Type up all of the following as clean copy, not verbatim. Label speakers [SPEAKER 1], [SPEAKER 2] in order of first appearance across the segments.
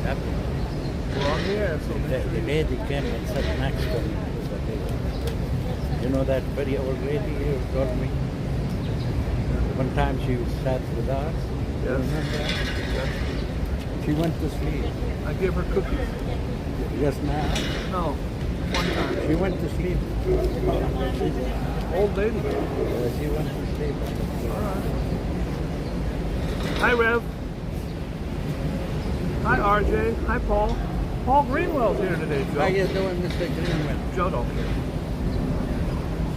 [SPEAKER 1] Happy.
[SPEAKER 2] Long hair, so
[SPEAKER 1] The lady came and sat next to me. You know that very old lady who told me? One time she sat with us. You
[SPEAKER 2] Yes.
[SPEAKER 1] remember that?
[SPEAKER 2] Yes.
[SPEAKER 1] She went to sleep.
[SPEAKER 2] I give her cookies.
[SPEAKER 1] Yes, ma'am.
[SPEAKER 2] No, one time.
[SPEAKER 1] She went to sleep.
[SPEAKER 2] Old lady.
[SPEAKER 1] She went to sleep.
[SPEAKER 2] All right. Hi, Rev. Hi, RJ. Hi, Paul. Paul Greenwell's here today,
[SPEAKER 1] How you
[SPEAKER 2] Joe.
[SPEAKER 1] doing, Mr. Greenwell?
[SPEAKER 2] Joe don't care.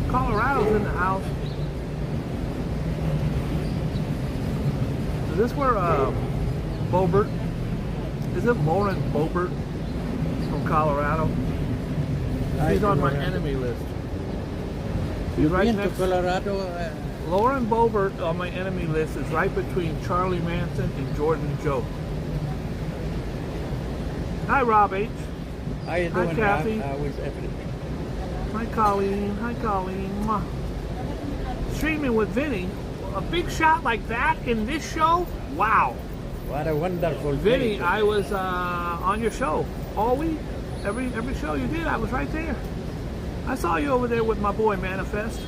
[SPEAKER 2] Colorado's in the house. Is this where Bobert? Is it Lauren Bobert from Colorado? She's on my enemy list. She's right
[SPEAKER 1] Been
[SPEAKER 2] next.
[SPEAKER 1] to Colorado?
[SPEAKER 2] Lauren Bobert on my enemy list is right between Charlie Manson and Jordan Joe. Hi, Rob H.
[SPEAKER 1] How you doing,
[SPEAKER 2] Kathy.
[SPEAKER 1] How is everything?
[SPEAKER 2] Hi, Colleen. Hi, Colleen. Mwah. Streaming with Vinny. A big shot like that in this show? Wow.
[SPEAKER 1] What a wonderful
[SPEAKER 2] Vinny,
[SPEAKER 1] day.
[SPEAKER 2] I was on your show all week. Every show you did, I was right there. I saw you over there with my boy Manifest.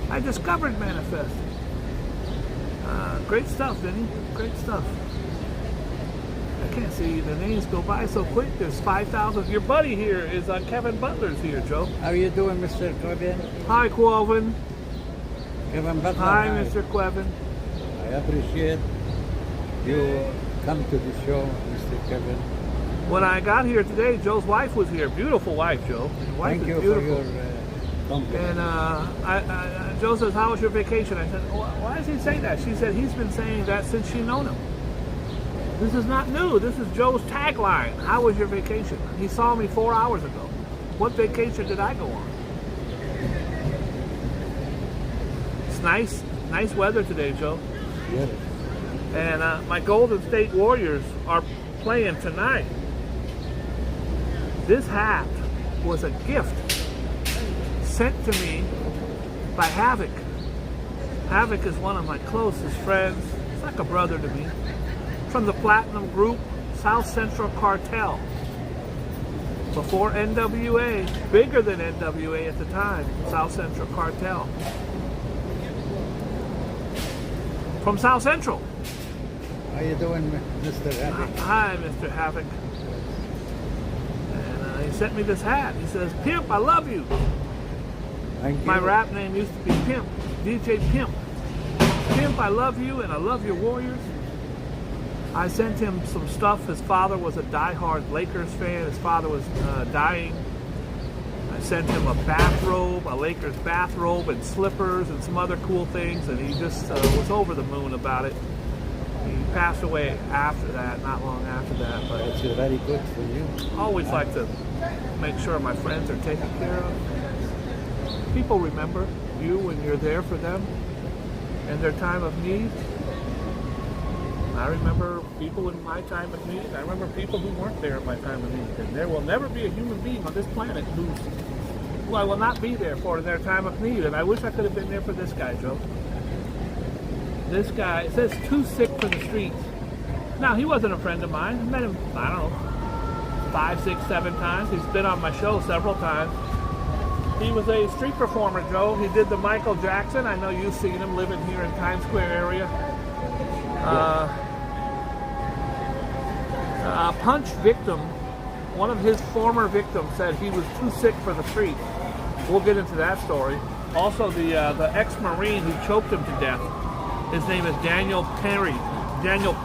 [SPEAKER 2] I discovered Manifest. Great stuff, Vinny. Great stuff. I can't see the names go by so quick. There's 5,000. Your buddy here is Kevin Butler's here, Joe.
[SPEAKER 1] How you doing, Mr. Quevin?
[SPEAKER 2] Hi, Quevin.
[SPEAKER 1] Kevin Butler.
[SPEAKER 2] Hi, Mr. Quevin.
[SPEAKER 1] I appreciate you come to the show, Mr. Kevin.
[SPEAKER 2] When I got here today, Joe's wife was here. Beautiful wife, Joe. His wife
[SPEAKER 1] Thank
[SPEAKER 2] is
[SPEAKER 1] you
[SPEAKER 2] beautiful.
[SPEAKER 1] for your compliment.
[SPEAKER 2] And Joe says, how was your vacation? I said, why does he say that? She said, he's been saying that since she known him. This is not new. This is Joe's tagline. How was your vacation? He saw me 4 hours ago. What vacation did I go on? It's nice weather today, Joe.
[SPEAKER 1] Yes.
[SPEAKER 2] And my Golden State Warriors are playing tonight. This hat was a gift sent to me by Havoc. Havoc is one of my closest friends. It's like a brother to me. From the Platinum Group, South Central Cartel. Before NWA, bigger than NWA at the time, South Central Cartel. From South Central.
[SPEAKER 1] How you doing, Mr. Havoc?
[SPEAKER 2] Hi, Mr. Havoc. And he sent me this hat. He says, Pimp, I love you.
[SPEAKER 1] Thank you.
[SPEAKER 2] My rap name used to be Pimp, DJ Pimp. Pimp, I love you and I love your Warriors. I sent him some stuff. His father was a diehard Lakers fan. His father was dying. I sent him a bathrobe, a Lakers bathrobe and slippers and some other cool things, and he just was over the moon about it. He passed away after that, not long after that, but
[SPEAKER 1] It's very good for you.
[SPEAKER 2] I always like to make sure my friends are taken care of. People remember you when you're there for them in their time of need. I remember people in my time of need. I remember people who weren't there in my time of need. And there will never be a human being on this planet who I will not be there for in their time of need. And I wish I could have been there for this guy, Joe. This guy, it says too sick for the streets. Now, he wasn't a friend of mine. I met him, I don't know, 5, 6, 7 times. He's been on my show several times. He was a street performer, Joe. He did the Michael Jackson. I know you've seen him living here in Times Square area. A punch victim, one of his former victims said he was too sick for the street. We'll get into that story. Also, the ex-Marine who choked him to death, his name is Daniel Penny. Daniel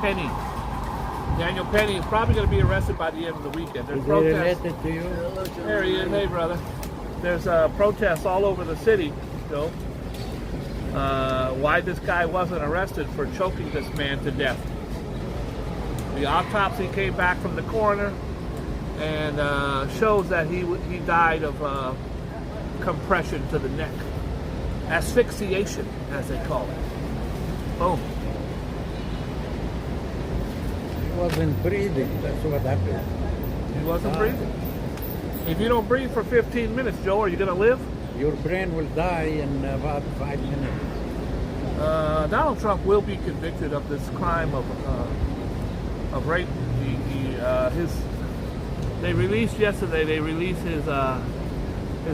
[SPEAKER 2] Penny is probably going to be arrested by the end of the weekend. There's
[SPEAKER 1] Is he
[SPEAKER 2] protests.
[SPEAKER 1] related to you?
[SPEAKER 2] There he is. Hey, brother. There's protests all over the city, Joe. Why this guy wasn't arrested for choking this man to death. The autopsy came back from the coroner and shows that he died of compression to the neck. Asphyxiation, as they call it. Boom.
[SPEAKER 1] He wasn't breathing. That's what happened.
[SPEAKER 2] He wasn't breathing. If you don't breathe for 15 minutes, Joe, are you going to live?
[SPEAKER 1] Your brain will die in about 5 minutes.
[SPEAKER 2] Donald Trump will be convicted of this crime of of rape. They released yesterday. They released his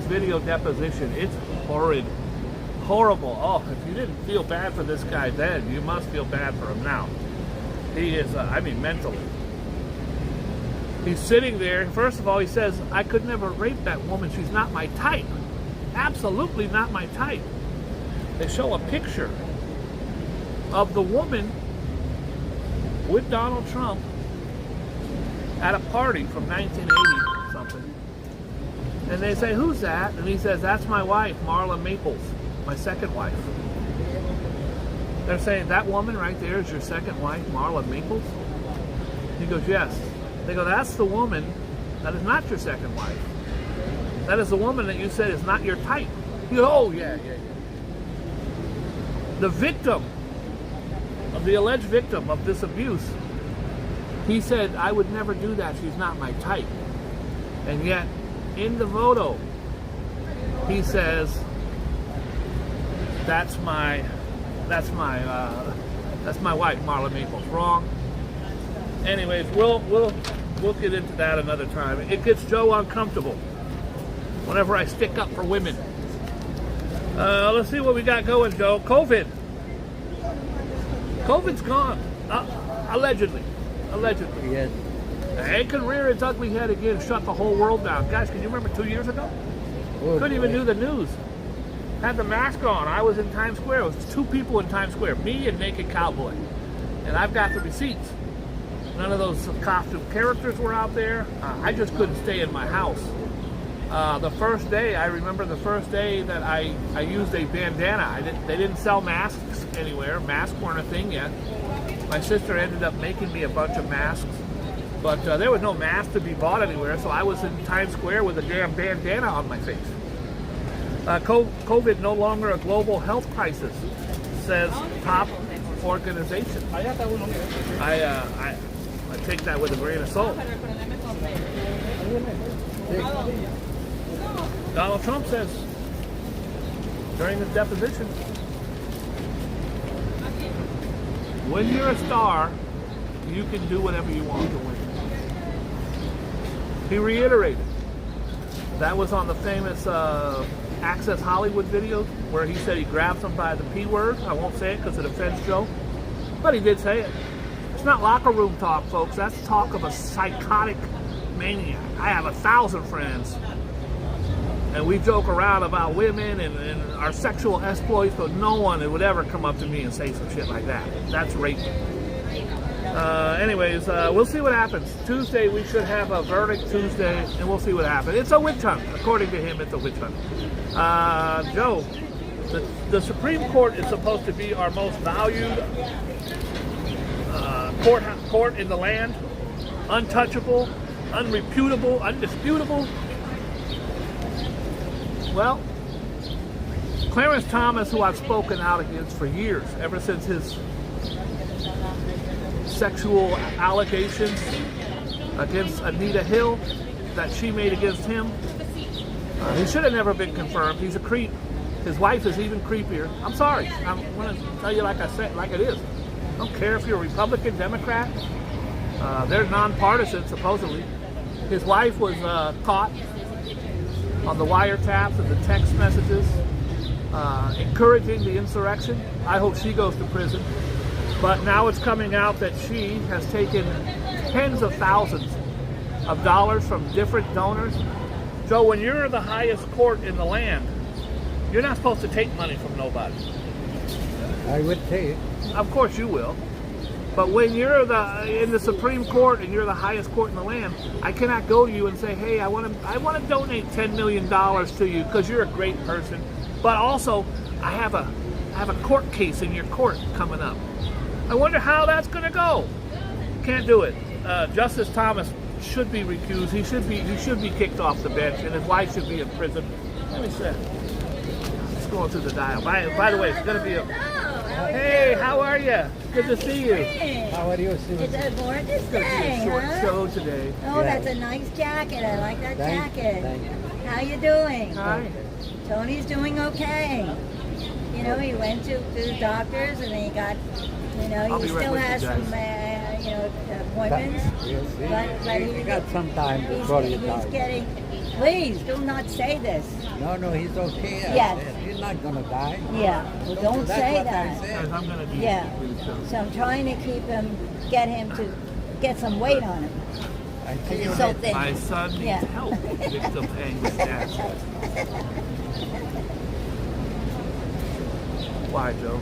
[SPEAKER 2] video deposition. It's horrid, horrible. Oh, if you didn't feel bad for this guy then, you must feel bad for him now. He is, I mean, mentally. He's sitting there. First of all, he says, "I could never rape that woman. She's not my type. Absolutely not my type." They show a picture of the woman with Donald Trump at a party from 1980 something. And they say, "Who's that?" And he says, "That's my wife, Marla Maples, my second wife." They're saying, "That woman right there is your second wife, Marla Maples?" He goes, "Yes." They go, "That's the woman that is not your second wife. That is the woman that you said is not your type." He goes, "Oh, yeah. The victim, the alleged victim of this abuse, he said, "I would never do that. She's not my type." And yet, in the photo, he says, that's my wife, Marla Maples." Wrong. Anyways, we'll get into that another time. It gets Joe uncomfortable whenever I stick up for women. Let's see what we got going, Joe. COVID's gone. Allegedly.
[SPEAKER 1] Yes.
[SPEAKER 2] It can rear its ugly head again, shut the whole world down. Guys, can you remember 2 years ago?
[SPEAKER 1] Oh,
[SPEAKER 2] Couldn't even do the news. Had the mask on. I was in Times Square. It was 2 people in Times Square, me and Naked Cowboy. And I've got the receipts. None of those costume characters were out there. I just couldn't stay in my house. The first day, I remember the first day that I used a bandana. They didn't sell masks anywhere. Masks weren't a thing yet. My sister ended up making me a bunch of masks. But there was no mask to be bought anywhere, so I was in Times Square with a damn bandana on my face. COVID no longer a global health crisis, says top organization. I take that with a grain of salt. Donald Trump says during his deposition, when you're a star, you can do whatever you want to win. He reiterated. That was on the famous Access Hollywood video where he said he grabbed them by the P word. I won't say it because it offends Joe, but he did say it. It's not locker room talk, folks. That's talk of a psychotic maniac. I have 1,000 friends, and we joke around about women and our sexual exploits, but no one would ever come up to me and say some shit like that. That's rape. Anyways, we'll see what happens. Tuesday, we should have a verdict Tuesday, and we'll see what happens. It's a witch hunt. According to him, it's a witch hunt. Joe, the Supreme Court is supposed to be our most valued court in the land. Untouchable, unreputable, undisputable. Well, Clarence Thomas, who I've spoken out against for years, ever since his sexual allegations against Anita Hill that she made against him, he should have never been confirmed. He's a creep. His wife is even creepier. I'm sorry. I'm going to tell you like I said, like it is. I don't care if you're a Republican, Democrat. They're nonpartisan, supposedly. His wife was caught on the wiretaps and the text messages encouraging the insurrection. I hope she goes to prison. But now it's coming out that she has taken tens of thousands of dollars from different donors. So when you're the highest court in the land, you're not supposed to take money from nobody.
[SPEAKER 1] I would take.
[SPEAKER 2] Of course you will. But when you're in the Supreme Court and you're the highest court in the land, I cannot go to you and say, "Hey, I want to donate $10 million to you because you're a great person." But also, I have a court case in your court coming up. I wonder how that's going to go. Can't do it. Justice Thomas should be recused. He should be kicked off the bench, and his wife should be in prison. Let me see. Just going through the dial. By the way, it's going to be a... Hey, how are you? Good to see you.
[SPEAKER 1] How are you, Susan?
[SPEAKER 3] It's a gorgeous
[SPEAKER 2] It's going to be
[SPEAKER 3] day,
[SPEAKER 2] a short
[SPEAKER 3] huh?
[SPEAKER 2] show today.
[SPEAKER 3] Oh, that's a nice jacket. I like that jacket.
[SPEAKER 1] Thank you.
[SPEAKER 3] How you doing?
[SPEAKER 2] Hi.
[SPEAKER 3] Tony's doing okay. You know, he went to the doctors and he got,
[SPEAKER 2] I'll
[SPEAKER 3] he
[SPEAKER 2] be right
[SPEAKER 3] still
[SPEAKER 2] with you
[SPEAKER 3] has some,
[SPEAKER 2] guys.
[SPEAKER 3] appointments.
[SPEAKER 1] Yes,
[SPEAKER 3] But
[SPEAKER 1] he got some time before he
[SPEAKER 3] he's
[SPEAKER 1] dies.
[SPEAKER 3] getting. Please do not say this.
[SPEAKER 1] No, he's okay. I
[SPEAKER 3] Yes.
[SPEAKER 1] said. He's not gonna die.
[SPEAKER 3] Yeah, well, don't
[SPEAKER 1] That's
[SPEAKER 3] say
[SPEAKER 1] what I
[SPEAKER 3] that.
[SPEAKER 1] said.
[SPEAKER 2] Guys, I'm gonna do
[SPEAKER 3] Yeah.
[SPEAKER 2] this, please.
[SPEAKER 3] So I'm trying to get him to get some weight on him.
[SPEAKER 1] I see you
[SPEAKER 3] He's so
[SPEAKER 1] later.
[SPEAKER 3] thin.
[SPEAKER 2] My son needs
[SPEAKER 3] Yeah.
[SPEAKER 2] help. He's still paying his dad. Why, Joe?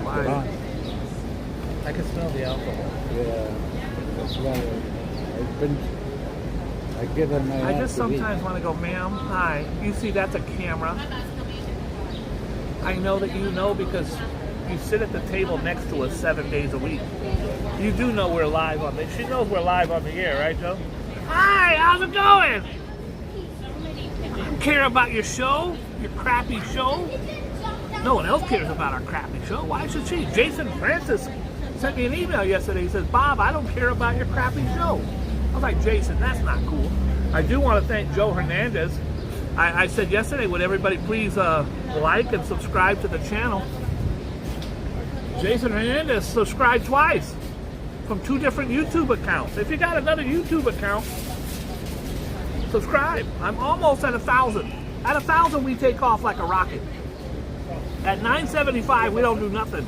[SPEAKER 1] Put
[SPEAKER 2] Why?
[SPEAKER 1] on.
[SPEAKER 2] I can smell the alcohol.
[SPEAKER 1] Yeah, that's why I've given my.
[SPEAKER 2] I
[SPEAKER 1] hand
[SPEAKER 2] just
[SPEAKER 1] to eat.
[SPEAKER 2] sometimes want to go, ma'am, hi. You see, that's a camera. I know that you know because you sit at the table next to us 7 days a week. You do know we're live on this. She knows we're live on the air, right, Joe? Hi, how's it going? I don't care about your show, your crappy show. No one else cares about our crappy show. Why should she? Jason Francis sent me an email yesterday. He says, Bob, I don't care about your crappy show. I was like, Jason, that's not cool. I do want to thank Joe Hernandez. I said yesterday, would everybody please like and subscribe to the channel? Jason Hernandez subscribed twice from 2 different YouTube accounts. If you got another YouTube account, subscribe. I'm almost at 1,000. At 1,000, we take off like a rocket. At 975, we don't do nothing.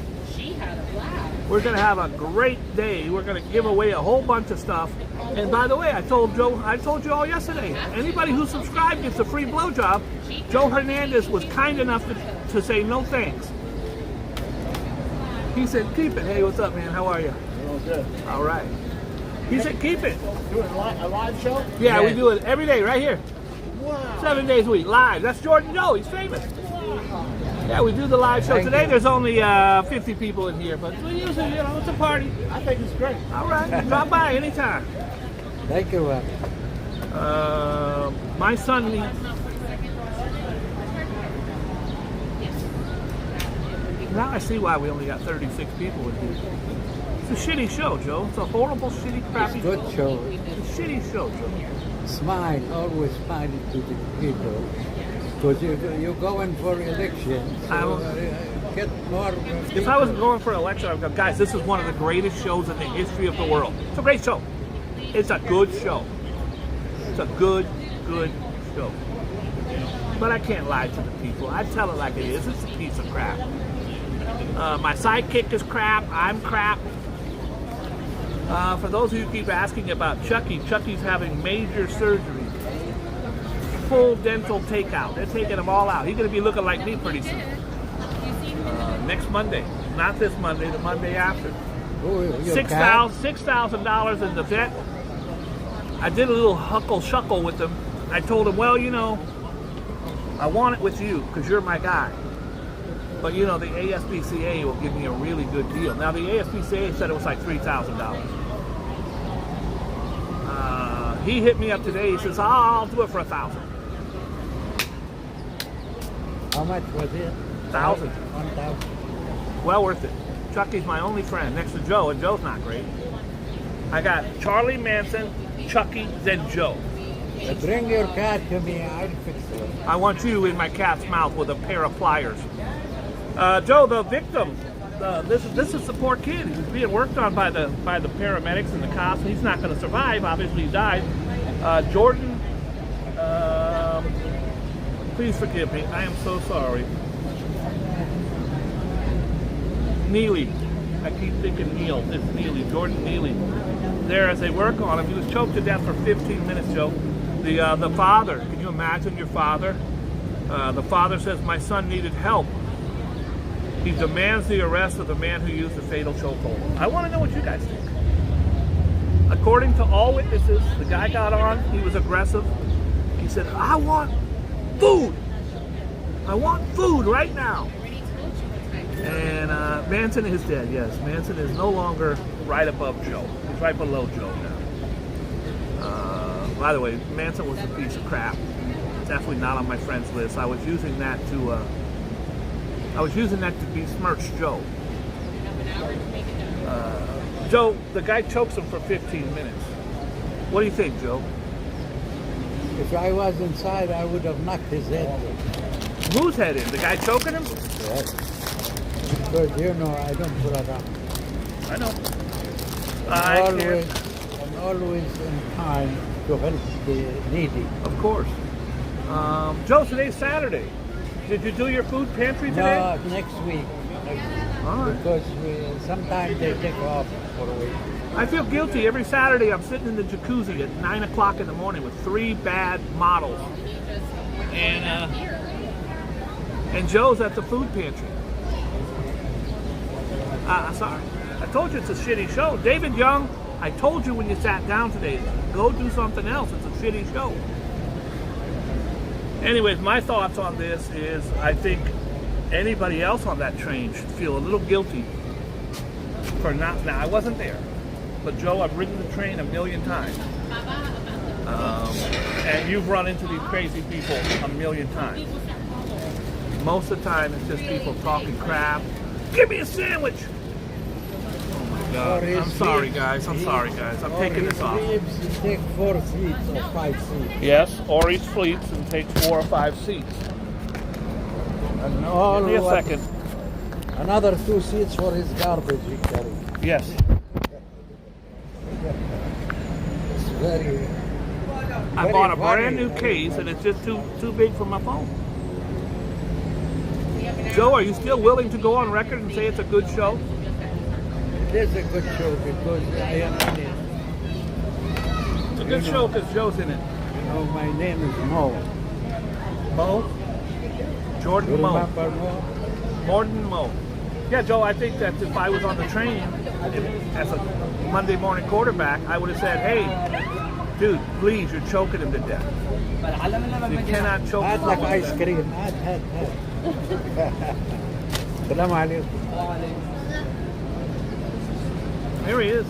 [SPEAKER 2] We're going to have a great day. We're going to give away a whole bunch of stuff. And by the way, I told you all yesterday, anybody who subscribed gets a free blowjob. Joe Hernandez was kind enough to say no thanks. He said, keep it. Hey, what's up, man? How are you?
[SPEAKER 4] Oh, good.
[SPEAKER 2] All right. He said, keep it.
[SPEAKER 4] Doing a live show?
[SPEAKER 2] Yeah, we
[SPEAKER 1] Yeah.
[SPEAKER 2] do it every day right here.
[SPEAKER 4] Wow.
[SPEAKER 2] 7 days a week, live. That's Jordan Joe. He's famous. Yeah, we do the live show.
[SPEAKER 1] Thank
[SPEAKER 2] Today
[SPEAKER 1] you.
[SPEAKER 2] there's only 50 people in here, but we usually, it's a party.
[SPEAKER 4] I think it's great.
[SPEAKER 2] All right, drop by anytime.
[SPEAKER 1] Thank you.
[SPEAKER 2] My son needs... Now I see why we only got 36 people in here. It's a shitty show, Joe. It's a horrible, shitty, crappy
[SPEAKER 1] Good show.
[SPEAKER 2] It's a shitty show, Joe.
[SPEAKER 1] Smile. Always smile to the people. Because you're going for election.
[SPEAKER 2] I
[SPEAKER 1] So,
[SPEAKER 2] will-
[SPEAKER 1] get more.
[SPEAKER 2] If I was going for an election, I'd go, guys, this is one of the greatest shows in the history of the world. It's a great show. It's a good show. It's a good show. But I can't lie to the people. I tell it like it is. It's a piece of crap. My sidekick is crap. I'm crap. For those of you who keep asking about Chucky, Chucky's having major surgery. Full dental takeout. They're taking him all out. He's going to be looking like me pretty soon. Next Monday. Not this Monday, the Monday after.
[SPEAKER 1] Oh, your
[SPEAKER 2] $6,000 in the vet. I did a little huckle-shuckle with him. I told him, well, you know, I want it with you because you're my guy. But, you know, the ASPCA will give me a really good deal. Now, the ASPCA said it was like $3,000. He hit me up today. He says, I'll do it for $1,000.
[SPEAKER 1] How much was it?
[SPEAKER 2] 1,000.
[SPEAKER 1] 1,000.
[SPEAKER 2] Well worth it. Chucky's my only friend next to Joe, and Joe's not great. I got Charlie Manson, Chucky, then Joe.
[SPEAKER 1] Bring your cat to me. I'll fix it.
[SPEAKER 2] I want you in my cat's mouth with a pair of pliers. Joe, the victim, this is the poor kid. He's being worked on by the paramedics and the cops. He's not going to survive. Obviously, he died. Jordan, please forgive me. I am so sorry. Neely. I keep thinking Neil. It's Neely. Jordan Neely. There, as they work on him, he was choked to death for 15 minutes, Joe. The father, can you imagine your father? The father says, my son needed help. He demands the arrest of the man who used the fatal chokehold. I want to know what you guys think. According to all witnesses, the guy got on, he was aggressive. He said, I want food. I want food right now. And Manson is dead, yes. Manson is no longer right above Joe. He's right below Joe now. By the way, Manson was a piece of crap. Definitely not on my friends list. I was using that to besmirch Joe. Joe, the guy chokes him for 15 minutes. What do you think, Joe?
[SPEAKER 1] If I was inside, I would have knocked his head off.
[SPEAKER 2] Whose head in? The guy choking him?
[SPEAKER 1] Yes. Because, you know, I don't put it on.
[SPEAKER 2] I know. I
[SPEAKER 1] Always, always in time to help the needy.
[SPEAKER 2] Of course. Joe, today's Saturday. Did you do your food pantry today?
[SPEAKER 1] No, next week.
[SPEAKER 2] All right.
[SPEAKER 1] Because sometimes they take off for a week.
[SPEAKER 2] I feel guilty. Every Saturday I'm sitting in the jacuzzi at 9 o'clock in the morning with 3 bad models. And Joe's at the food pantry. Sorry. I told you it's a shitty show. David Young, I told you when you sat down today, go do something else. It's a shitty show. Anyways, my thoughts on this is I think anybody else on that train should feel a little guilty for not. Now, I wasn't there, but Joe, I've ridden the train a million times. And you've run into these crazy people a million times. Most of the time, it's just people talking crap. Give me a sandwich! Oh my God. I'm sorry, guys. I'm taking this off.
[SPEAKER 1] Take 4 seats or 5 seats.
[SPEAKER 2] Yes, or he sleeps and takes 4 or 5 seats.
[SPEAKER 1] And all
[SPEAKER 2] Give me a second.
[SPEAKER 1] Another 2 seats for his garbage he carries.
[SPEAKER 2] Yes.
[SPEAKER 1] It's very.
[SPEAKER 2] I bought a brand new case and it's just too big for my phone. Joe, are you still willing to go on record and say it's a good show?
[SPEAKER 1] It is a good show because I am in it.
[SPEAKER 2] It's a good show because Joe's in it.
[SPEAKER 1] You know, my name is Mo.
[SPEAKER 2] Mo? Jordan
[SPEAKER 1] You
[SPEAKER 2] Mo.
[SPEAKER 1] remember Mo?
[SPEAKER 2] Jordan Mo. Yeah, Joe, I think that if I was on the train as a Monday morning quarterback, I would have said, hey, dude, please, you're choking him to death. You cannot choke him
[SPEAKER 1] هات لك
[SPEAKER 2] to
[SPEAKER 1] ايس
[SPEAKER 2] death.
[SPEAKER 1] كريم هات السلام عليكم.
[SPEAKER 2] There he is.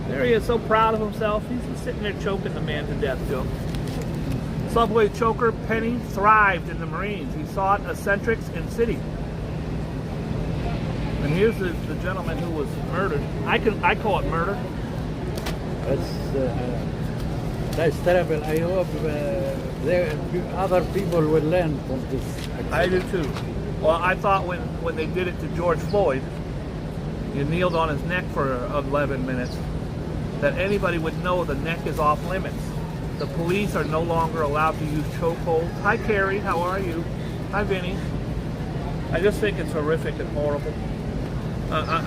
[SPEAKER 2] There he is, so proud of himself. He's sitting there choking the man to death, Joe. Subway choker Penny thrived in the Marines. He sought eccentrics in city. And here's the gentleman who was murdered. I call it murder.
[SPEAKER 1] That's terrible. I hope other people will learn from this.
[SPEAKER 2] I do too. Well, I thought when they did it to George Floyd, you kneeled on his neck for 11 minutes, that anybody would know the neck is off limits. The police are no longer allowed to use chokeholds. Hi, Carrie. How are you? Hi, Vinny. I just think it's horrific and horrible.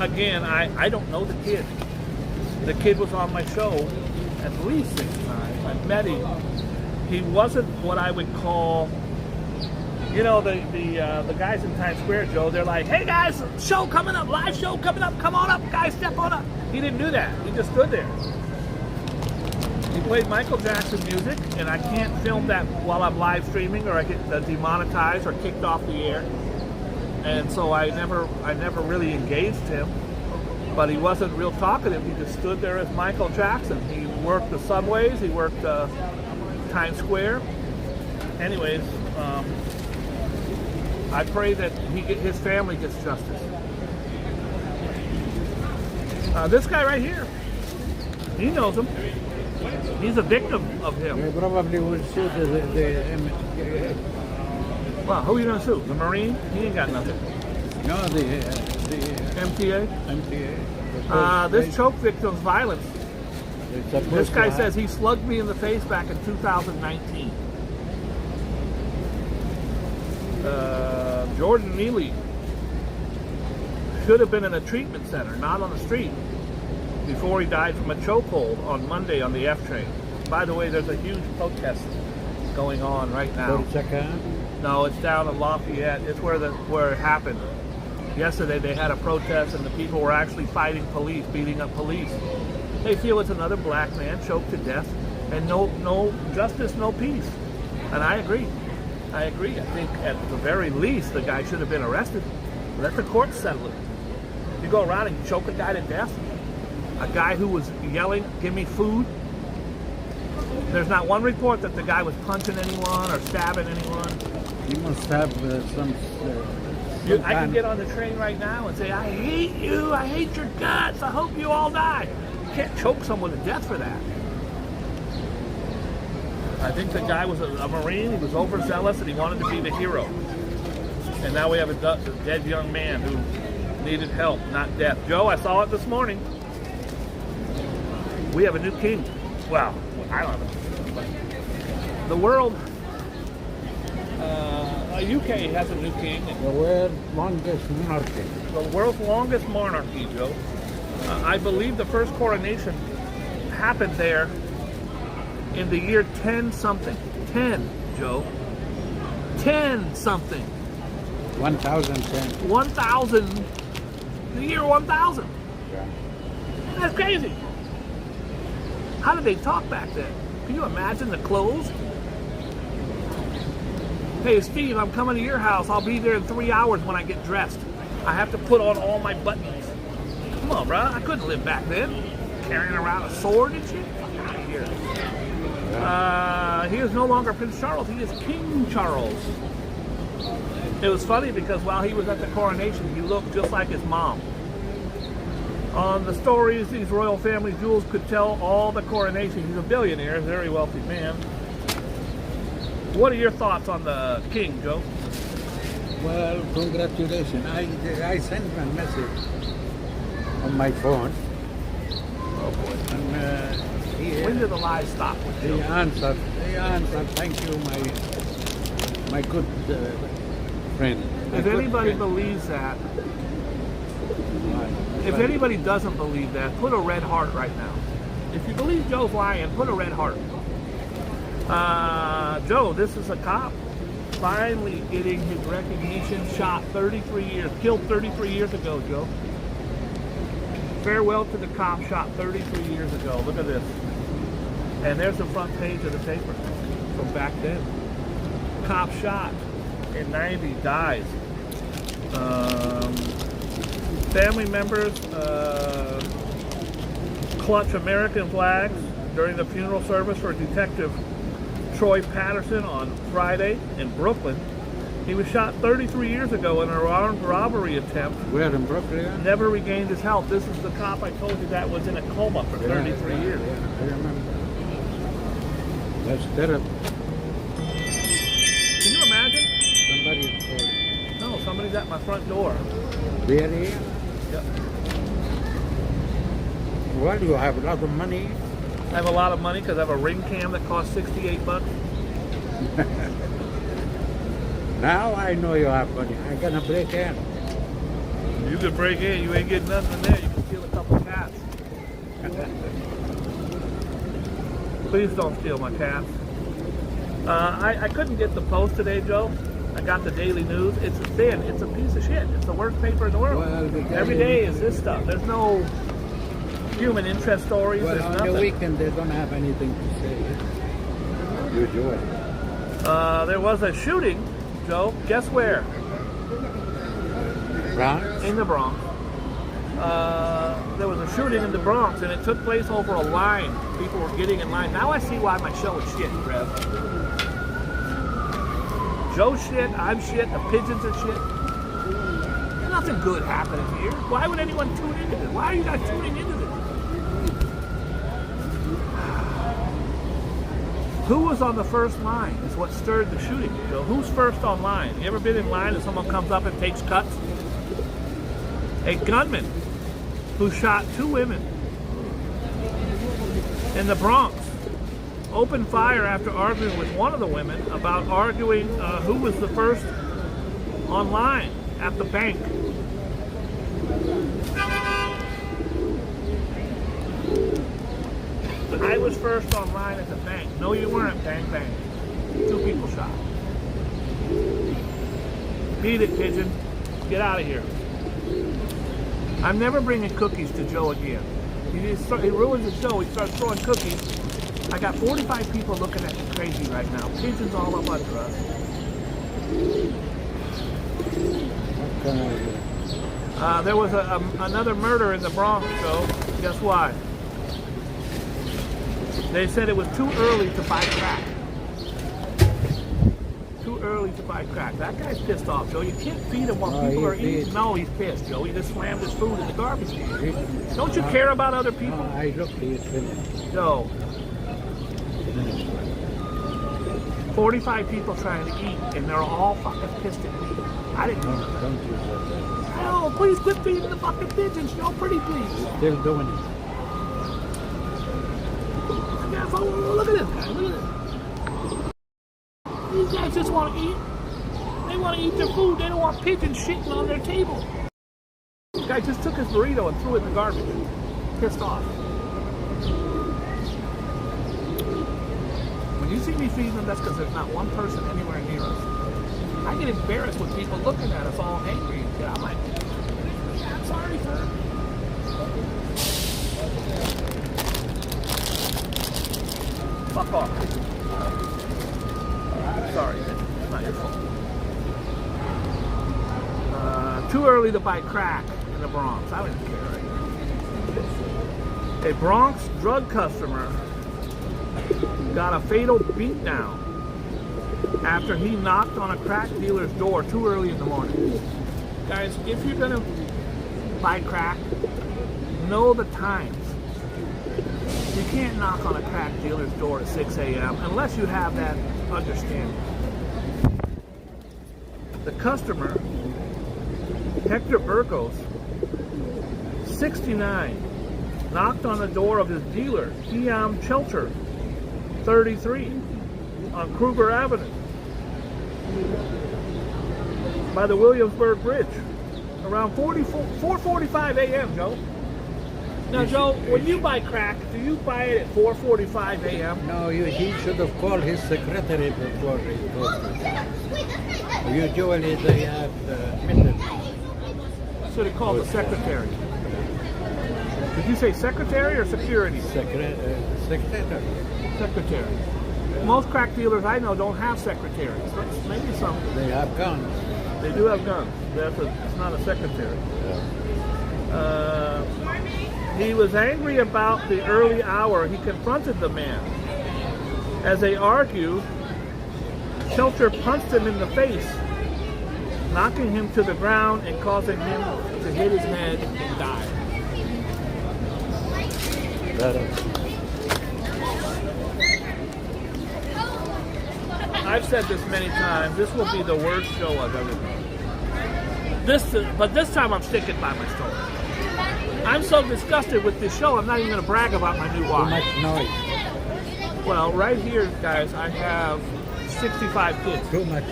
[SPEAKER 2] Again, I don't know the kid. The kid was on my show at least 6 times. I met him. He wasn't what I would call, you know, the guys in Times Square, Joe. They're like, hey guys, show coming up, live show coming up, come on up, guys, step on up. He didn't do that. He just stood there. He played Michael Jackson music, and I can't film that while I'm live streaming, or I get demonetized or kicked off the air. And so I never really engaged him. But he wasn't real talkative. He just stood there as Michael Jackson. He worked the subways. He worked Times Square. Anyways, I pray that his family gets justice. This guy right here, he knows him. He's a victim of him.
[SPEAKER 1] They probably will sue the
[SPEAKER 2] Well, who are you going to sue? The Marine? He ain't got nothing.
[SPEAKER 1] no, the
[SPEAKER 2] MTA?
[SPEAKER 1] MTA.
[SPEAKER 2] This choke victim's violence. This guy says he slugged me in the face back in 2019. Jordan Neely should have been in a treatment center, not on the street, before he died from a chokehold on Monday on the F train. By the way, there's a huge protest going on right now. No, it's down in Lafayette. It's where it happened. Yesterday they had a protest and the people were actually fighting police, beating up police. They feel it's another black man choked to death and no justice, no peace. And I agree. I think at the very least the guy should have been arrested. Let the courts settle it. You go around and choke a guy to death? A guy who was yelling, give me food? There's not one report that the guy was punching anyone or stabbing anyone.
[SPEAKER 1] You must have some
[SPEAKER 2] I can get on the train right now and say, I hate you, I hate your guts, I hope you all die. You can't choke someone to death for that. I think the guy was a Marine, he was overzealous, and he wanted to be the hero. And now we have a dead young man who needed help, not death. Joe, I saw it this morning. We have a new king. Well, I don't know. But the world, UK has a new king.
[SPEAKER 1] The world's longest monarchy.
[SPEAKER 2] The world's longest monarchy, Joe. I believe the first coronation happened there in the year 10 something. 10, Joe. 10 something.
[SPEAKER 1] 1010.
[SPEAKER 2] 1000. The year 1000.
[SPEAKER 1] Yeah.
[SPEAKER 2] That's crazy. How did they talk back then? Can you imagine the clothes? Hey, Steve, I'm coming to your house. I'll be there in 3 hours when I get dressed. I have to put on all my buttons. Come on, bro. I couldn't live back then. Carrying around a sword and shit. Fuck out of here. He is no longer Prince Charles. He is King Charles. It was funny because while he was at the coronation, he looked just like his mom. On the stories these royal family jewels could tell all the coronation. He's a billionaire, a very wealthy man. What are your thoughts on the king, Joe?
[SPEAKER 1] Well, congratulations. I sent him a message on my phone.
[SPEAKER 2] Oh boy.
[SPEAKER 1] And
[SPEAKER 2] When did the lies stop with
[SPEAKER 1] he
[SPEAKER 2] you?
[SPEAKER 1] answered. Thank you, my good friend.
[SPEAKER 2] If anybody believes that, if anybody doesn't believe that, put a red heart right now. If you believe Joe's lying, put a red heart. Joe, this is a cop finally getting his recognition. Shot 33 years, killed 33 years ago, Joe. Farewell to the cop shot 33 years ago. Look at this. And there's the front page of the paper from back then. Cop shot in 90, dies. Family members clutch American flags during the funeral service for Detective Troy Patterson on Friday in Brooklyn. He was shot 33 years ago in an armed robbery attempt.
[SPEAKER 1] Where in Brooklyn?
[SPEAKER 2] Never regained his health. This is the cop I told you that was in a coma for 33 years.
[SPEAKER 1] Yeah, I remember. That's terrible.
[SPEAKER 2] Can you imagine?
[SPEAKER 1] Somebody's calling.
[SPEAKER 2] No, somebody's at my front door.
[SPEAKER 1] Really?
[SPEAKER 2] Yep.
[SPEAKER 1] Well, you have a lot of money.
[SPEAKER 2] I have a lot of money because I have a ring cam that costs $68.
[SPEAKER 1] Now I know you have money. I'm gonna break in.
[SPEAKER 2] You could break in, you ain't getting nothing in there. You can steal a couple of cats. Please don't steal my cats. I couldn't get the Post today, Joe. I got the Daily News. It's thin. It's a piece of shit. It's the worst paper in the world.
[SPEAKER 1] Well,
[SPEAKER 2] Every day is this stuff. There's no human interest stories.
[SPEAKER 1] Well,
[SPEAKER 2] There's
[SPEAKER 1] on
[SPEAKER 2] nothing.
[SPEAKER 1] the weekend they don't have anything to say. Usually.
[SPEAKER 2] There was a shooting, Joe. Guess where?
[SPEAKER 1] Bronx?
[SPEAKER 2] In the Bronx. There was a shooting in the Bronx, and it took place over a line. People were getting in line. Now I see why my show is shit, Rev. Joe's shit, I'm shit, the pigeons are shit. There's nothing good happening here. Why would anyone tune into this? Why are you not tuning into this? Who was on the first line is what stirred the shooting. Joe, who's first on line? You ever been in line and someone comes up and takes cuts? A gunman who shot 2 women in the Bronx opened fire after arguing with one of the women about arguing who was the first on line at the bank. I was first on line at the bank. No, you weren't. Bang, bang. 2 people shot. Beat it, pigeon. Get out of here. I'm never bringing cookies to Joe again. He ruins the show. He starts throwing cookies. I got 45 people looking at me crazy right now. Pigeons all up under us.
[SPEAKER 1] What can I do?
[SPEAKER 2] There was another murder in the Bronx, Joe. Guess why? They said it was too early to buy crack. Too early to buy crack. That guy's pissed off, Joe. You can't feed him while people are eating. No, he's pissed, Joe. He just slammed his food in the garbage can. Don't you care about other people?
[SPEAKER 1] I look, he's finished.
[SPEAKER 2] Joe. 45 people trying to eat, and they're all fucking pissed at me. I didn't know.
[SPEAKER 1] Don't you say that.
[SPEAKER 2] Oh, please quit feeding the fucking pigeons, Joe. Pretty please.
[SPEAKER 1] Still doing it.
[SPEAKER 2] at this guy. Look at this. These guys just want to eat. They want to eat their food. They don't want pigeons shitting on their table. This guy just took his burrito and threw it in the garbage. Pissed off. When you see me feeding them, that's because there's not one person anywhere near us. I get embarrassed with people looking at us all angry. I'm like, yeah, I'm sorry, sir. Fuck off. Sorry, it's not your fault. Too early to buy crack in the Bronx. I don't even care right now. A Bronx drug customer got a fatal beatdown after he knocked on a crack dealer's door too early in the morning. Guys, if you're gonna buy crack, know the times. You can't knock on a crack dealer's door at 6 a.m. unless you have that understanding. The customer, Hector Burgos, 69, knocked on the door of his dealer, Kiam Chelter, 33, on Kruger Avenue by the Williamsburg Bridge around 4:45 a.m., Joe. Now, Joe, when you buy crack, do you buy it at 4:45 a.m.?
[SPEAKER 1] No, he should have called his secretary before he told us. Usually they have minutes.
[SPEAKER 2] Should have called the secretary. Did you say secretary or security?
[SPEAKER 1] Secretary.
[SPEAKER 2] Secretary. Most crack dealers I know don't have secretaries. Maybe some.
[SPEAKER 1] They have guns.
[SPEAKER 2] They do have guns. It's not a secretary.
[SPEAKER 1] Yeah.
[SPEAKER 2] He was angry about the early hour. He confronted the man. As they argued, Shelter punched him in the face, knocking him to the ground and causing him to hit his head and die. I've said this many times. This will be the worst show I've ever done. But this time I'm sticking by my story. I'm so disgusted with this show, I'm not even going to brag about my new watch.
[SPEAKER 1] Too much noise.
[SPEAKER 2] Well, right here, guys, I have 65 kids.
[SPEAKER 1] Too much.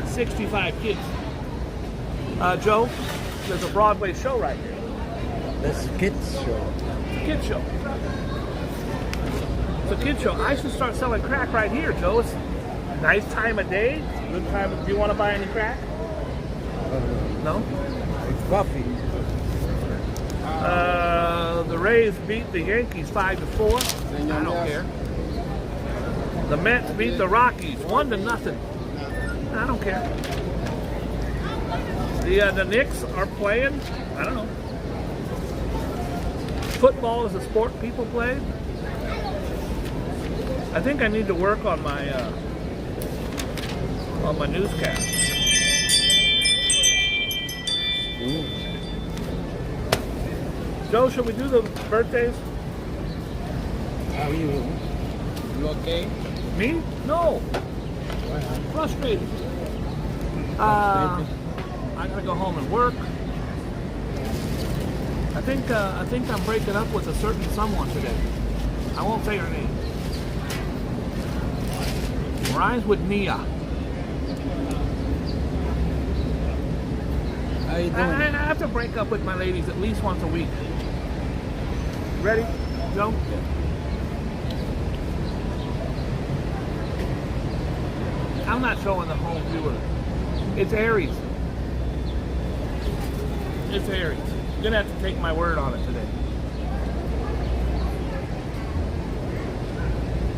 [SPEAKER 2] 65 kids. Joe, there's a Broadway show right here.
[SPEAKER 1] That's kids show.
[SPEAKER 2] Kid show. It's a kid show. I should start selling crack right here, Joe. It's a nice time of day. Good time. Do you want to buy any crack? No?
[SPEAKER 1] It's coffee.
[SPEAKER 2] The Rays beat the Yankees 5-4. I don't care. The Mets beat the Rockies 1-0. I don't care. The Knicks are playing. I don't know. Football is a sport people play. I think I need to work on my newscast.
[SPEAKER 1] Ooh.
[SPEAKER 2] Joe, should we do the birthdays?
[SPEAKER 1] How are you? You okay?
[SPEAKER 2] Me? No. Frustrated. I gotta go home and work. I think I'm breaking up with a certain someone today. I won't say her name. Rhymes with Nia.
[SPEAKER 1] How you doing?
[SPEAKER 2] I have to break up with my ladies at least once a week. Ready, Joe? I'm not showing the home viewer. It's Aries. It's Aries. You're gonna have to take my word on it today.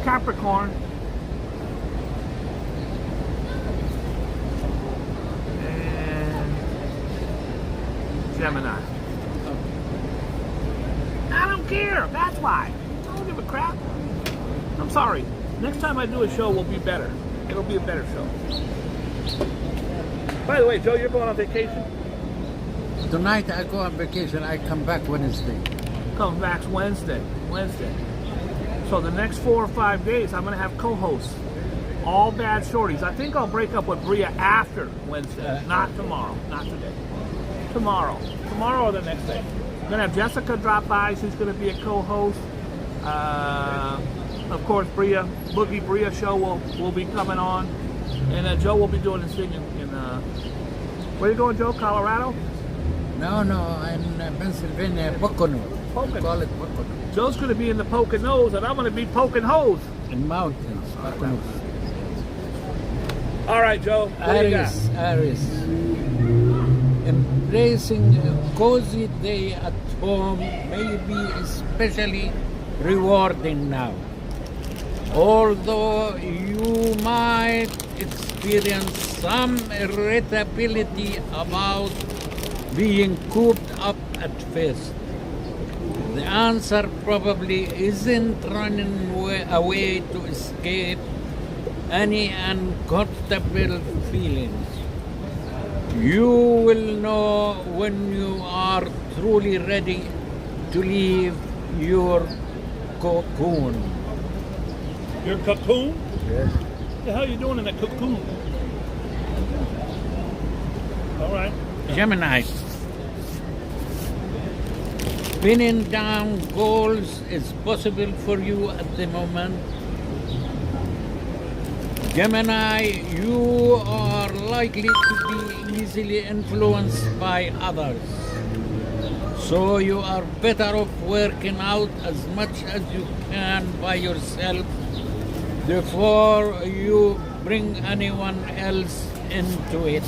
[SPEAKER 2] Capricorn. And Gemini. I don't care. That's why. I don't give a crap. I'm sorry. Next time I do a show will be better. It'll be a better show. By the way, Joe, you're going on vacation?
[SPEAKER 1] Tonight I go on vacation. I come back Wednesday.
[SPEAKER 2] Comes back Wednesday. So the next 4 or 5 days, I'm going to have co-hosts. All bad shorties. I think I'll break up with Bria after Wednesday. Not tomorrow. Not today. Tomorrow. Tomorrow or the next day. I'm going to have Jessica drop by. She's going to be a co-host. Of course, Boogie Bria show will be coming on, and Joe will be doing his thing in where are you going, Joe? Colorado?
[SPEAKER 1] No, in Pennsylvania, Pocono.
[SPEAKER 2] Pocono.
[SPEAKER 1] Call it Pocono.
[SPEAKER 2] Joe's going to be in the Poconos, and I'm going to be poking holes.
[SPEAKER 1] In mountains, Pocono.
[SPEAKER 2] All right, Joe. What do you got?
[SPEAKER 1] Aries. Embracing a cozy day at home may be especially rewarding now. Although you might experience some irritability about being cooped up at first, the answer probably isn't running away to escape any uncomfortable feelings. You will know when you are truly ready to leave your cocoon.
[SPEAKER 2] Your cocoon?
[SPEAKER 1] Yes.
[SPEAKER 2] What the hell are you doing in a cocoon? All right.
[SPEAKER 1] Gemini. Pinning down goals is possible for you at the moment. Gemini, you are likely to be easily influenced by others. So you are better off working out as much as you can by yourself before you bring anyone else into it.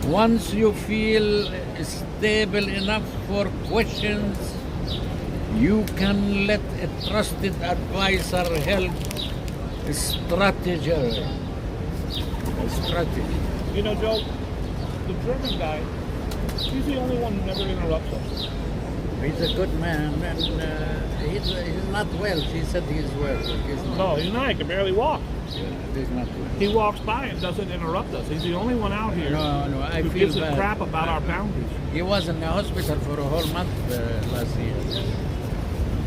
[SPEAKER 1] Once you feel stable enough for questions, you can let a trusted advisor help strategy.
[SPEAKER 2] You know, Joe, the German guy, he's the only one who never interrupts us.
[SPEAKER 1] He's a good man, and he's not well. She said he's well.
[SPEAKER 2] No, he's not. He can barely walk.
[SPEAKER 1] He's not well.
[SPEAKER 2] He walks by and doesn't interrupt us. He's the only one out here
[SPEAKER 1] No, I
[SPEAKER 2] who
[SPEAKER 1] feel
[SPEAKER 2] gives a
[SPEAKER 1] bad.
[SPEAKER 2] crap about our boundaries.
[SPEAKER 1] He was in the hospital for a whole month last year.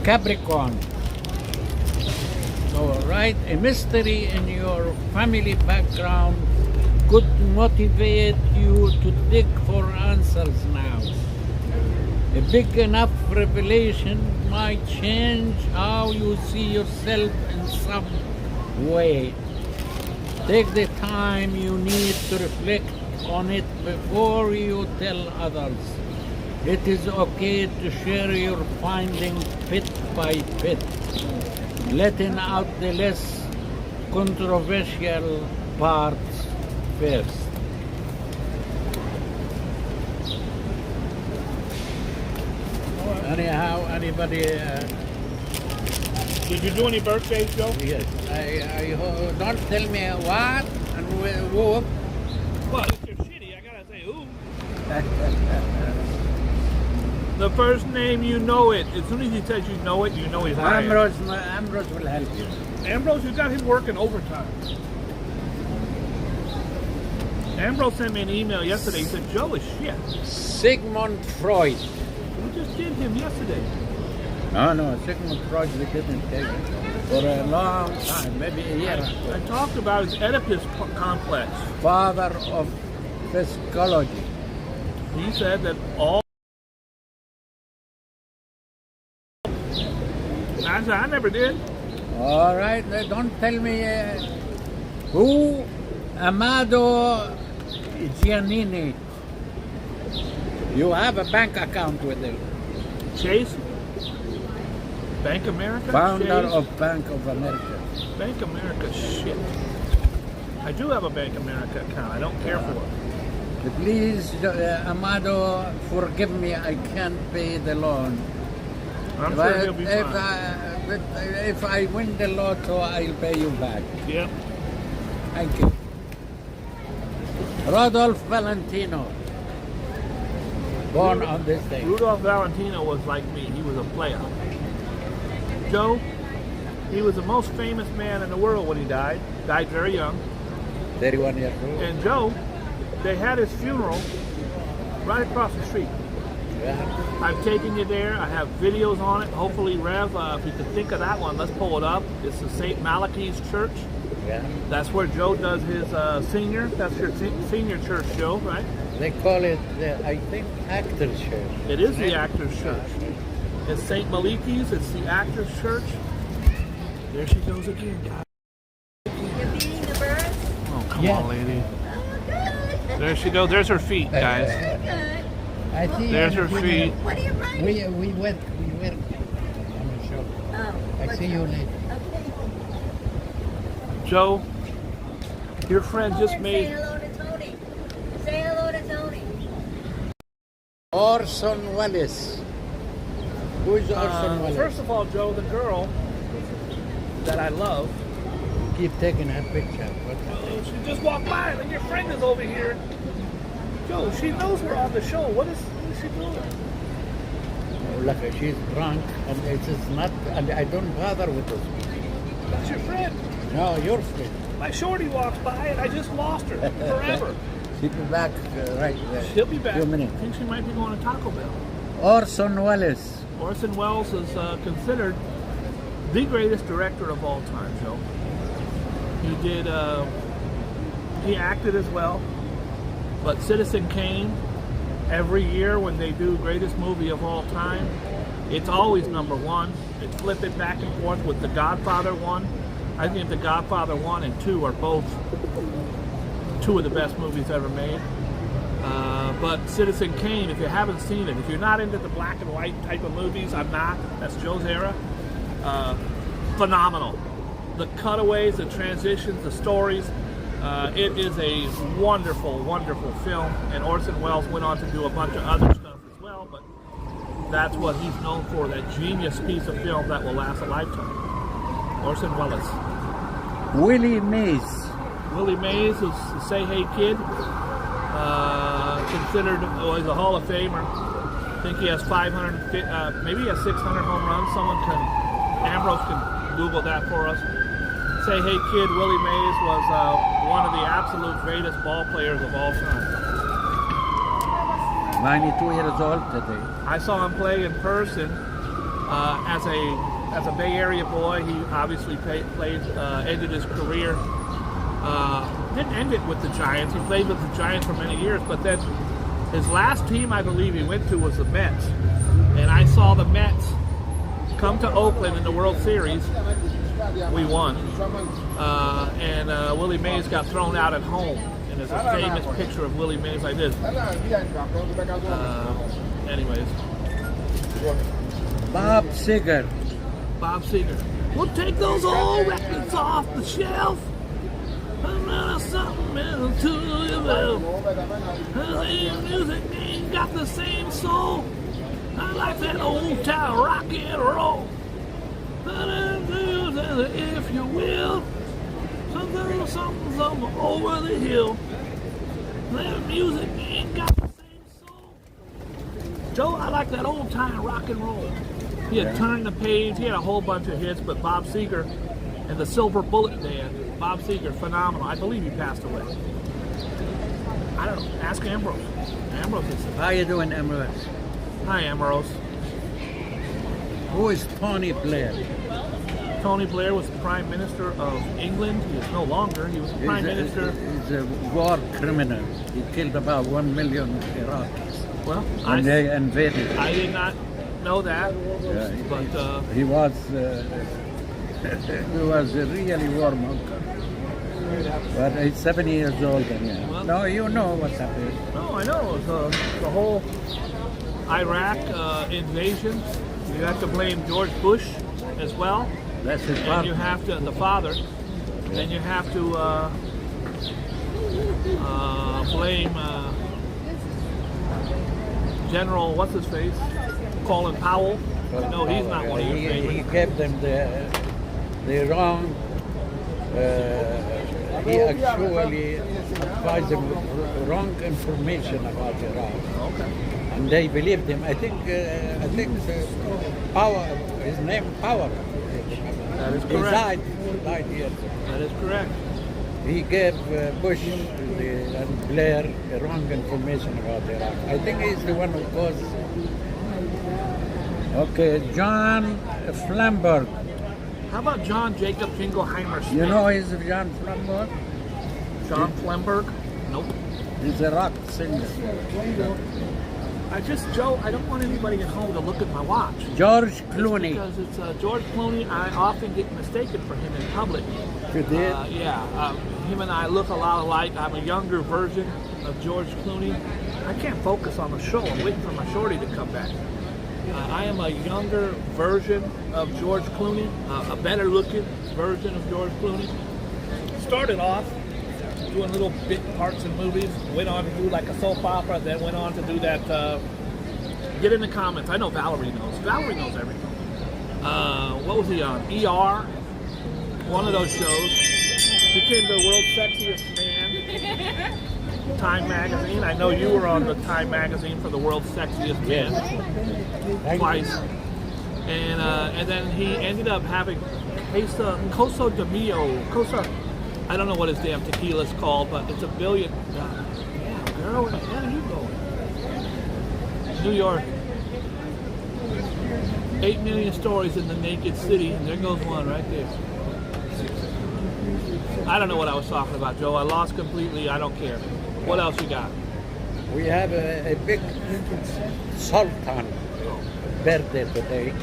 [SPEAKER 1] Capricorn. All right, a mystery in your family background could motivate you to dig for answers now. A big enough revelation might change how you see yourself in some way. Take the time you need to reflect on it before you tell others. It is okay to share your findings bit by bit, letting out the less controversial parts first. Anyhow, anybody?
[SPEAKER 2] Did you do any birthdays, Joe?
[SPEAKER 1] Yes. Don't tell me what and who.
[SPEAKER 2] Well, if they're shitty, I gotta say who. The first name, you know it. As soon as he says you know it, you know he's lying.
[SPEAKER 1] Ambrose will help you.
[SPEAKER 2] Ambrose, you got him working overtime. Ambrose sent me an email yesterday. He said, Joe is shit.
[SPEAKER 1] Sigmund Freud.
[SPEAKER 2] We just did him yesterday.
[SPEAKER 1] No, Sigmund Freud we didn't take it for a long time, maybe a year.
[SPEAKER 2] I talked about his Oedipus complex.
[SPEAKER 1] Father of psychology.
[SPEAKER 2] He said that all... I said, I never did.
[SPEAKER 1] All right, don't tell me who. Amado Giannini. You have a bank account with him.
[SPEAKER 2] Chase? Bank America?
[SPEAKER 1] Founder
[SPEAKER 2] Chase?
[SPEAKER 1] of Bank of America.
[SPEAKER 2] Bank America, shit. I do have a Bank America account. I don't care for it.
[SPEAKER 1] Please, Amado, forgive me. I can't pay the loan.
[SPEAKER 2] I'm sure he'll be fine.
[SPEAKER 1] If I win the lotto, I'll pay you back.
[SPEAKER 2] Yep.
[SPEAKER 1] Thank you. Rodolph Valentino. Born on this day.
[SPEAKER 2] Rudolph Valentino was like me. He was a player. Joe, he was the most famous man in the world when he died. Died very young.
[SPEAKER 1] 31 years old.
[SPEAKER 2] And Joe, they had his funeral right across the street.
[SPEAKER 1] Yeah.
[SPEAKER 2] I've taken you there. I have videos on it. Hopefully, Rev, if you can think of that one, let's pull it up. It's the St. Malachi's Church.
[SPEAKER 1] Yeah.
[SPEAKER 2] That's where Joe does his senior. That's your senior church, Joe, right?
[SPEAKER 1] They call it, I think, Actors Church.
[SPEAKER 2] It is the Actors Church. It's St. Maliki's. It's the Actors Church. There she goes again, guys.
[SPEAKER 3] You're feeding the birds?
[SPEAKER 2] Oh, come
[SPEAKER 4] Yeah.
[SPEAKER 2] on, lady.
[SPEAKER 3] Oh, good.
[SPEAKER 2] There she goes. There's her feet, guys.
[SPEAKER 3] Good.
[SPEAKER 4] I see.
[SPEAKER 2] There's her feet.
[SPEAKER 3] What are you writing?
[SPEAKER 4] We went on the show.
[SPEAKER 3] Oh,
[SPEAKER 4] I see you later.
[SPEAKER 3] Okay.
[SPEAKER 2] Joe, your friend just
[SPEAKER 3] Say
[SPEAKER 2] made.
[SPEAKER 3] hello to Tony. Say hello to Tony.
[SPEAKER 1] Orson Welles. Who is Orson Welles?
[SPEAKER 2] First of all, Joe, the girl that I love,
[SPEAKER 4] Keep taking her picture.
[SPEAKER 2] she just walked by, and your friend is over here. Joe, she knows we're on the show. What is she doing?
[SPEAKER 4] Oh, look, she's drunk, and it is not. And I don't bother with this.
[SPEAKER 2] That's your friend.
[SPEAKER 4] No, your friend.
[SPEAKER 2] My shorty walks by, and I just lost her forever.
[SPEAKER 4] She'll be back right there.
[SPEAKER 2] She'll be back.
[SPEAKER 4] Few minutes.
[SPEAKER 2] I think she might be going to Taco Bell.
[SPEAKER 1] Orson Welles.
[SPEAKER 2] Orson Welles is considered the greatest director of all time, Joe. He acted as well, but Citizen Kane, every year when they do greatest movie of all time, it's always number one. It's flipping back and forth with The Godfather 1. I think The Godfather 1 and 2 are both two of the best movies ever made. But Citizen Kane, if you haven't seen it, if you're not into the black and white type of movies, I'm not. That's Joe's era. Phenomenal. The cutaways, the transitions, the stories. It is a wonderful, wonderful film. And Orson Welles went on to do a bunch of other stuff as well, but that's what he's known for, that genius piece of film that will last a lifetime. Orson Welles.
[SPEAKER 1] Willie Mays.
[SPEAKER 2] Willie Mays is the Say Hey Kid. Considered, he's a Hall of Famer. I think he has 500, maybe he has 600 home runs. Ambrose can Google that for us. Say Hey Kid, Willie Mays was one of the absolute greatest ball players of all time.
[SPEAKER 1] 92 years old today.
[SPEAKER 2] I saw him play in person as a Bay Area boy. He obviously ended his career. Didn't end it with the Giants. He played with the Giants for many years, but then his last team, I believe, he went to was the Mets. And I saw the Mets come to Oakland in the World Series. We won. And Willie Mays got thrown out at home. And there's a famous picture of Willie Mays like this. Anyways.
[SPEAKER 1] Bob Seger.
[SPEAKER 2] Bob Seger. We'll take those old records off the shelf. Something to you, music ain't got the same soul. I like that old time rock and roll. If you will, something over the hill. That music ain't got the same soul. Joe, I like that old time rock and roll. He had Turned the Page. He had a whole bunch of hits, but Bob Seger and the Silver Bullet Band. Bob Seger, phenomenal. I believe he passed away. I don't know. Ask Ambrose. Ambrose is.
[SPEAKER 1] How you doing, Ambrose?
[SPEAKER 2] Hi, Ambrose.
[SPEAKER 1] Who is Tony Blair?
[SPEAKER 2] Tony Blair was the Prime Minister of England. He is no longer. He was the Prime Minister.
[SPEAKER 1] He's a war criminal. He killed about 1 million Iraqis.
[SPEAKER 2] Well,
[SPEAKER 1] And they invaded.
[SPEAKER 2] I did not know that.
[SPEAKER 1] Yeah,
[SPEAKER 2] But
[SPEAKER 1] he was he was a really warmonger. But he's 70 years old. And yeah.
[SPEAKER 2] Well,
[SPEAKER 1] no, you know what's happening.
[SPEAKER 2] no, I know. It was, the whole Iraq invasion. You have to blame George Bush as well.
[SPEAKER 1] That's his
[SPEAKER 2] And you
[SPEAKER 1] father.
[SPEAKER 2] have to, the father, and you have to blame General, what's his face? Colin Powell. No, he's not one of your
[SPEAKER 1] He
[SPEAKER 2] favorites.
[SPEAKER 1] gave them the wrong. He actually advised them with wrong information about Iraq,
[SPEAKER 2] Okay.
[SPEAKER 1] and they believed him. I think Power. His name Power.
[SPEAKER 2] That is
[SPEAKER 1] He
[SPEAKER 2] correct.
[SPEAKER 1] died here.
[SPEAKER 2] That is correct.
[SPEAKER 1] He gave Bush and Blair wrong information about Iraq. I think he's the one who caused. Okay, John Flamberg.
[SPEAKER 2] How about John Jacob Jingleheimer Smith?
[SPEAKER 1] You know he's John Flamberg?
[SPEAKER 2] John Flemberg? Nope.
[SPEAKER 1] He's a rock singer.
[SPEAKER 2] Joe, I don't want anybody at home to look at my watch.
[SPEAKER 1] George Clooney.
[SPEAKER 2] Because it's George Clooney. I often get mistaken for him in public.
[SPEAKER 1] You did?
[SPEAKER 2] Him and I look a lot alike. I'm a younger version of George Clooney. I can't focus on the show. I'm waiting for my shorty to come back. I am a younger version of George Clooney, a better looking version of George Clooney. Started off doing little bit parts in movies, went on to do like a soap opera, then went on to do that, get in the comments, I know Valerie knows. Valerie knows everything. What was he on? ER, one of those shows. Became the world's sexiest man. Time magazine. I know you were on the Time magazine for the world's sexiest man twice. And then he ended up having Cosa de Mio. I don't know what his damn tequila's called, but it's $1 billion. Yeah, girl, where the hell are you going? New York. 8 million stories in the naked city, and there goes one right there. I don't know what I was talking about, Joe. I lost completely. I don't care. What else you got?
[SPEAKER 4] We have a big Sultan birthday today.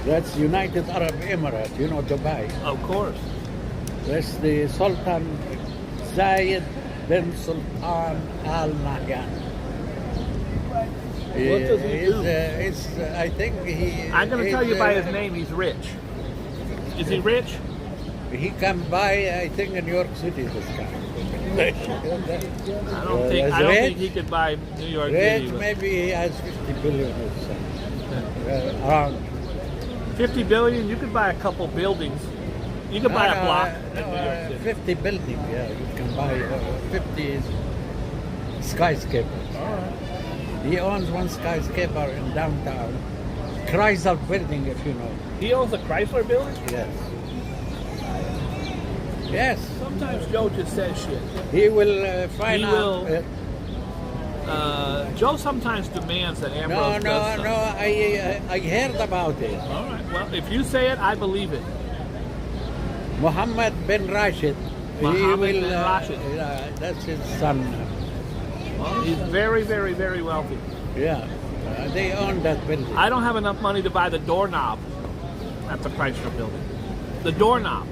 [SPEAKER 4] That's United Arab Emirates, you know, Dubai.
[SPEAKER 2] Of course.
[SPEAKER 4] That's the Sultan Zayed bin Sultan Al Nahyan.
[SPEAKER 2] What does he do?
[SPEAKER 4] I think he...
[SPEAKER 2] I'm going to tell you by his name, he's rich. Is he rich?
[SPEAKER 4] He can buy, I think, in New York City, this guy.
[SPEAKER 2] I don't think he could buy New York City.
[SPEAKER 4] Maybe he has 50 billion or something. Around
[SPEAKER 2] 50 billion, you could buy a couple buildings. You could buy a block in New York City.
[SPEAKER 4] 50 buildings, yeah. You can buy 50 skyscrapers.
[SPEAKER 2] All right.
[SPEAKER 4] He owns one skyscraper in downtown. Chrysler building, if you know.
[SPEAKER 2] He owns a Chrysler building?
[SPEAKER 4] Yes. Yes.
[SPEAKER 2] Sometimes Joe just says shit.
[SPEAKER 4] He will find out.
[SPEAKER 2] Joe sometimes demands that Ambrose
[SPEAKER 4] No,
[SPEAKER 2] does something.
[SPEAKER 4] I heard about it.
[SPEAKER 2] All right. Well, if you say it, I believe it.
[SPEAKER 4] Mohammed bin Rashid.
[SPEAKER 2] Mohammed bin Rashid.
[SPEAKER 4] That's his son.
[SPEAKER 2] Well, he's very, very, very wealthy.
[SPEAKER 4] Yeah. They own that building.
[SPEAKER 2] I don't have enough money to buy the doorknob at the Chrysler building. The doorknob.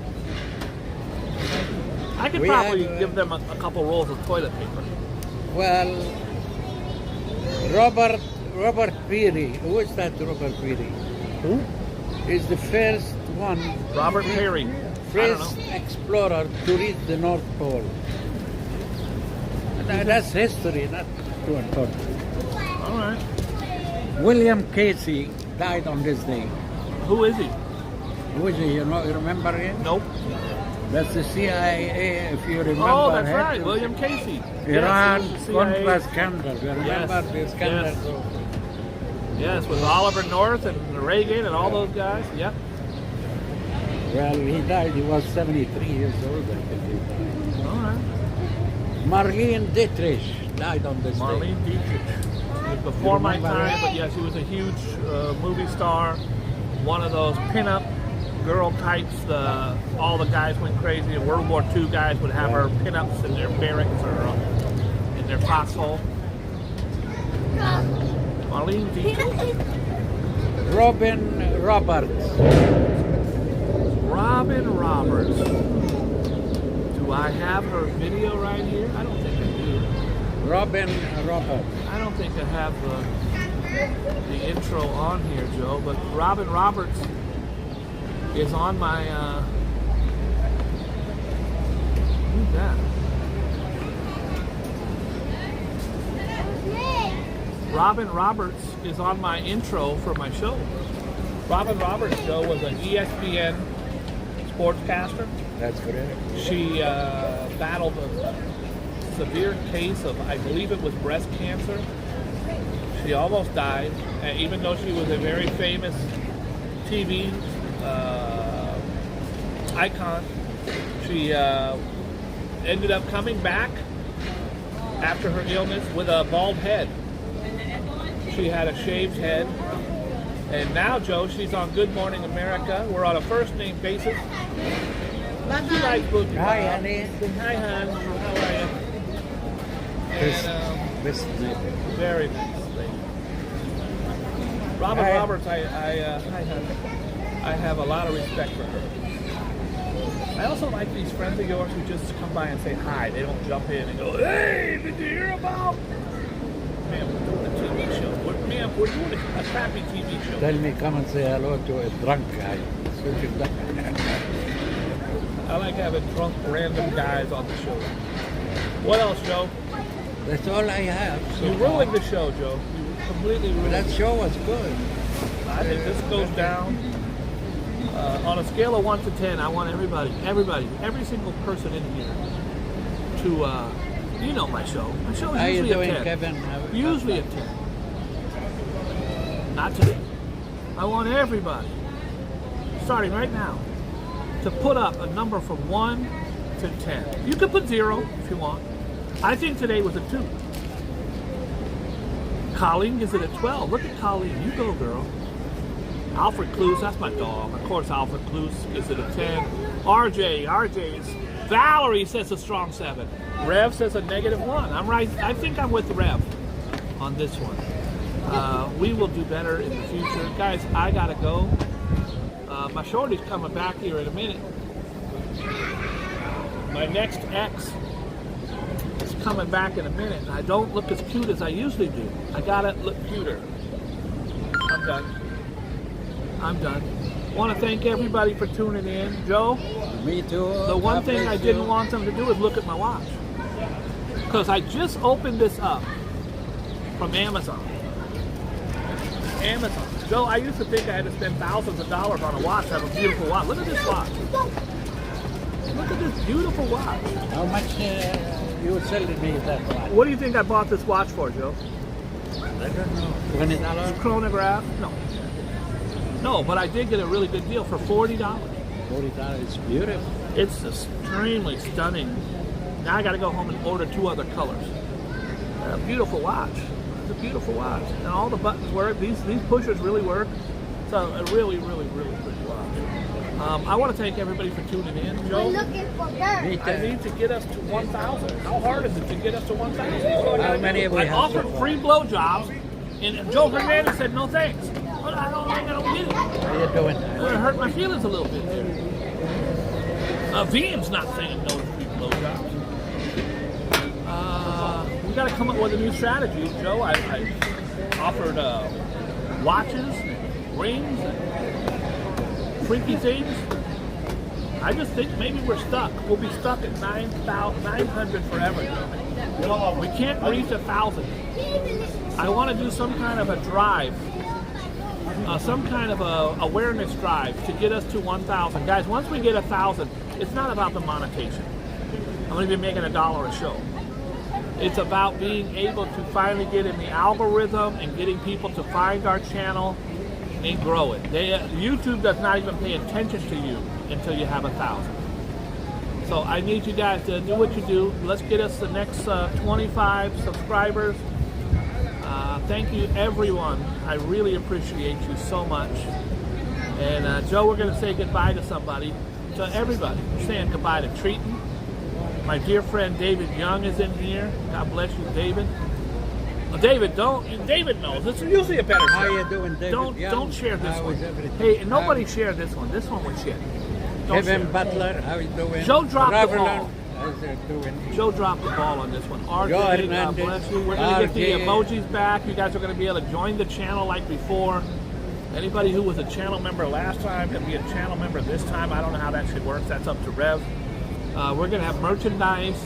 [SPEAKER 2] I could probably give them a couple rolls of toilet paper.
[SPEAKER 4] Well, Robert Peary. Who is that Robert Peary?
[SPEAKER 2] Who?
[SPEAKER 4] Is the first one.
[SPEAKER 2] Robert Peary.
[SPEAKER 4] First explorer to reach the North Pole. That's history, not too important.
[SPEAKER 2] All right.
[SPEAKER 1] William Casey died on this day.
[SPEAKER 2] Who is he?
[SPEAKER 1] Who is he? You remember him?
[SPEAKER 2] Nope.
[SPEAKER 1] That's the CIA, if you remember.
[SPEAKER 2] Oh, that's right, William Casey.
[SPEAKER 1] Iran
[SPEAKER 2] Yes,
[SPEAKER 1] Contra scandal. You remember the scandal?
[SPEAKER 2] Yes, with Oliver North and Reagan and all those guys. Yep.
[SPEAKER 4] Well, he died. He was 73 years old, I think he died.
[SPEAKER 2] All right.
[SPEAKER 4] Marlene Dietrich died on this day.
[SPEAKER 2] Marlene Dietrich. It was before my time, but yes, she was a huge movie star. One of those pin-up girl types. All the guys went crazy. The World War II guys would have her pin-ups in their barracks or in their foxhole. Marlene Dietrich.
[SPEAKER 4] Robin Roberts.
[SPEAKER 2] Robin Roberts. Do I have her video right here? I don't think I do.
[SPEAKER 4] Robin Roberts.
[SPEAKER 2] I don't think I have the intro on here, Joe, but Robin Roberts is on my, who's that? Robin Roberts is on my intro for my show. Robin Roberts, Joe, was an ESPN sportscaster.
[SPEAKER 4] That's correct.
[SPEAKER 2] She battled a severe case of, I believe it was breast cancer. She almost died, even though she was a very famous TV icon. She ended up coming back after her illness with a bald head. She had a shaved head. And now, Joe, she's on Good Morning America. We're on a first-name basis. She likes Boogie Bob.
[SPEAKER 4] Hi, honey.
[SPEAKER 2] Hi, hon. How are you? And,
[SPEAKER 4] This lady.
[SPEAKER 2] very nice lady. Robin
[SPEAKER 4] Hi.
[SPEAKER 2] Roberts, I have a lot of respect for her. I also like these friends of yours who just come by and say hi. They don't jump in and go, hey, did you hear about? Man, we're doing a TV show. We're doing a crappy TV show.
[SPEAKER 4] Tell me, come and say hello to a drunk guy.
[SPEAKER 2] I like having drunk random guys on the show. What else, Joe?
[SPEAKER 4] That's all I have. So
[SPEAKER 2] You ruined the show, Joe. You completely ruined
[SPEAKER 4] That
[SPEAKER 2] it.
[SPEAKER 4] show was good.
[SPEAKER 2] I think this goes down on a scale of 1 to 10. I want everybody, every single person in here to, you know my show. My show is
[SPEAKER 4] How you
[SPEAKER 2] usually
[SPEAKER 4] doing,
[SPEAKER 2] a 10.
[SPEAKER 4] Kevin?
[SPEAKER 2] Usually a 10. Not today. I want everybody, starting right now, to put up a number from 1 to 10. You can put 0 if you want. I think today was a 2. Colleen gives it a 12. Look at Colleen. You go, girl. Alfred Cluse, that's my dog. Of course, Alfred Cluse gives it a 10. RJ is. Valerie says a strong 7. Rev says a -1. I'm right. I think I'm with Rev on this one. We will do better in the future. Guys, I gotta go. My shorty's coming back here in a minute. My next ex is coming back in a minute, and I don't look as cute as I usually do. I gotta look cuter. I'm done. Want to thank everybody for tuning in. Joe,
[SPEAKER 4] Me too.
[SPEAKER 2] the one
[SPEAKER 4] God
[SPEAKER 2] thing
[SPEAKER 4] bless
[SPEAKER 2] I didn't
[SPEAKER 4] you.
[SPEAKER 2] want them to do is look at my watch. Because I just opened this up from Amazon. Joe, I used to think I had to spend thousands of dollars on a watch to have a beautiful watch. Look at this watch. Look at this beautiful watch.
[SPEAKER 4] How much you selling me that one?
[SPEAKER 2] What do you think I bought this watch for, Joe?
[SPEAKER 4] I don't know. $20?
[SPEAKER 2] Chronograph? No, but I did get a really good deal for $40.
[SPEAKER 4] $40 is beautiful.
[SPEAKER 2] It's extremely stunning. Now I got to go home and order 2 other colors. A beautiful watch. It's a beautiful watch, and all the buttons work. These pushers really work. So a really, really, really good watch. I want to thank everybody for tuning in. Joe,
[SPEAKER 3] looking for dirt.
[SPEAKER 4] Me
[SPEAKER 2] I
[SPEAKER 4] too.
[SPEAKER 2] need to get us to 1,000. How hard is it to get us to 1,000?
[SPEAKER 4] How many have we
[SPEAKER 2] I
[SPEAKER 4] had
[SPEAKER 2] offered
[SPEAKER 4] so far?
[SPEAKER 2] free blowjobs, and Joe Hernandez said no thanks. But I don't get it.
[SPEAKER 4] How you doing?
[SPEAKER 2] It hurt my feelings a little bit there. VM's not saying no to free blowjobs. We got to come up with a new strategy, Joe. I offered watches, rings, and freaky things. I just think maybe we're stuck. We'll be stuck at 900 forever, Joe. We can't reach 1,000. I want to do some kind of a drive. Some kind of a awareness drive to get us to 1,000. Guys, once we get 1,000, it's not about the monetization. I'm going to be making $1 a show. It's about being able to finally get in the algorithm and getting people to find our channel and grow it. YouTube does not even pay attention to you until you have 1,000. So I need you guys to do what you do. Let's get us the next 25 subscribers. Thank you, everyone. I really appreciate you so much. And Joe, we're going to say goodbye to somebody, to everybody. We're saying goodbye to Treaton. My dear friend David Young is in here. God bless you, David. David knows. This is usually a better show.
[SPEAKER 4] How you doing, David?
[SPEAKER 2] Don't share this
[SPEAKER 4] How
[SPEAKER 2] one.
[SPEAKER 4] is everything?
[SPEAKER 2] Hey, nobody share this one. This one was shit. Don't
[SPEAKER 4] Kevin
[SPEAKER 2] share.
[SPEAKER 4] Butler, how you doing?
[SPEAKER 2] Joe dropped the
[SPEAKER 4] Reverend,
[SPEAKER 2] ball.
[SPEAKER 4] how's it doing?
[SPEAKER 2] Joe dropped the ball on this one.
[SPEAKER 4] Joe
[SPEAKER 2] RJ, God
[SPEAKER 4] Hernandez.
[SPEAKER 2] bless you. We're going to get the
[SPEAKER 4] RJ.
[SPEAKER 2] emojis back. You guys are going to be able to join the channel like before. Anybody who was a channel member last time can be a channel member this time. I don't know how that shit works. That's up to Rev. We're going to have merchandise.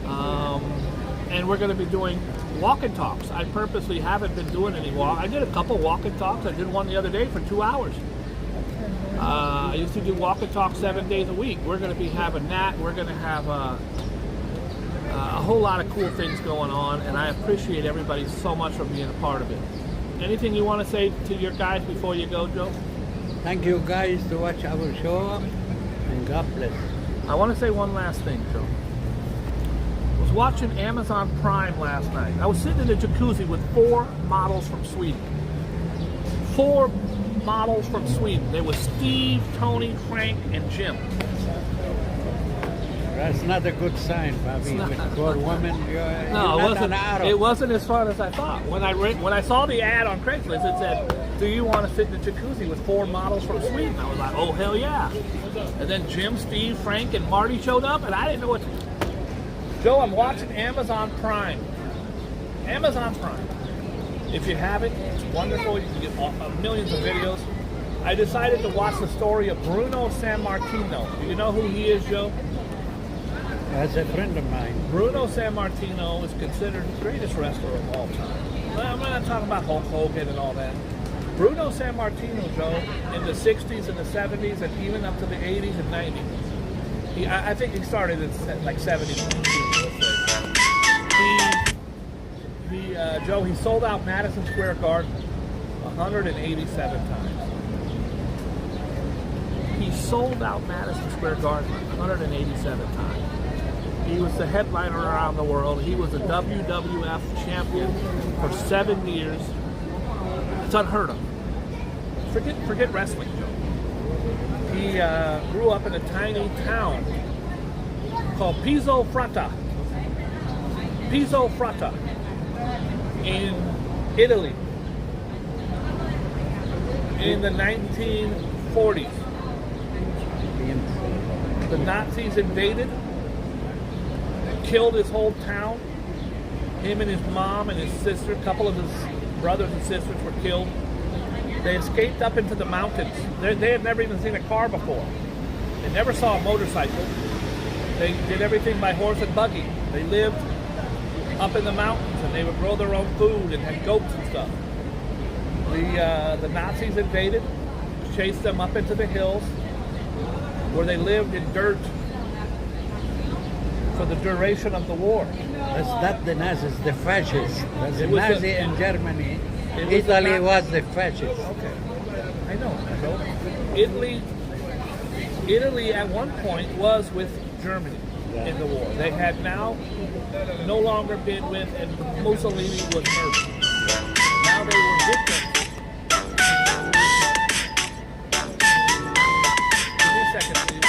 [SPEAKER 2] And we're going to be doing walk and talks. I purposely haven't been doing any walk. I did a couple walk and talks. I did one the other day for 2 hours. I used to do walk and talk 7 days a week. We're going to be having that. We're going to have a whole lot of cool things going on, and I appreciate everybody so much for being a part of it. Anything you want to say to your guys before you go, Joe?
[SPEAKER 4] Thank you guys to watch our show, and God bless.
[SPEAKER 2] I want to say one last thing, Joe. I was watching Amazon Prime last night. I was sitting in a jacuzzi with 4 models from Sweden. 4 models from Sweden. They were Steve, Tony, Frank, and Jim.
[SPEAKER 4] That's not a good sign, Bobby. For a woman,
[SPEAKER 2] No,
[SPEAKER 4] you're not an Arab.
[SPEAKER 2] it wasn't as fun as I thought. When I saw the ad on Craigslist, it said do you want to sit in the jacuzzi with 4 models from Sweden? I was like, oh, hell yeah. And then Jim, Steve, Frank, and Marty showed up, and I didn't know what to do. Joe, I'm watching Amazon Prime. Amazon Prime. If you have it, it's wonderful. You can get millions of videos. I decided to watch the story of Bruno Sammartino. Do you know who he is, Joe?
[SPEAKER 4] As a friend of mine.
[SPEAKER 2] Bruno Sammartino is considered the greatest wrestler of all time. Well, I'm not talking about Hulk Hogan and all that. Bruno Sammartino, Joe, in the 60s and the 70s and even up to the 80s and 90s. I think he started in like 70s. Joe, he sold out Madison Square Garden 187 times. He sold out Madison Square Garden 187 times. He was the headliner around the world. He was a WWF champion for 7 years. It's unheard of. Forget wrestling, Joe. He grew up in a tiny town called Pizzo Fratta in Italy in the 1940s. The Nazis invaded, killed his whole town. Him and his mom and his sister, a couple of his brothers and sisters were killed. They escaped up into the mountains. They had never even seen a car before. They never saw a motorcycle. They did everything by horse and buggy. They lived up in the mountains, and they would grow their own food and had goats and stuff. The Nazis invaded, chased them up into the hills, where they lived in dirt for the duration of the war.
[SPEAKER 4] That's not the Nazis, the fascists. That's the
[SPEAKER 2] It was
[SPEAKER 4] Nazi in Germany.
[SPEAKER 2] It was the
[SPEAKER 4] Italy
[SPEAKER 2] Nazis.
[SPEAKER 4] was the fascists.
[SPEAKER 2] Okay, I know. Italy at one point was with Germany in the war. They had now no longer been with, and Mussolini was murdered. Now they were victims. Give me a second, please.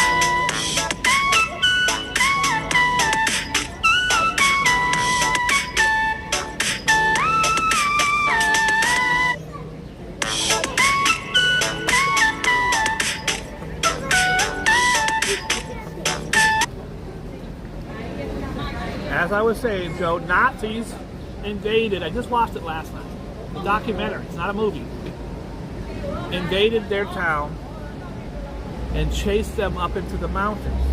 [SPEAKER 2] As I was saying, Joe, Nazis invaded. I just watched it last night. A documentary. It's not a movie. Invaded their town and chased them up into the mountains.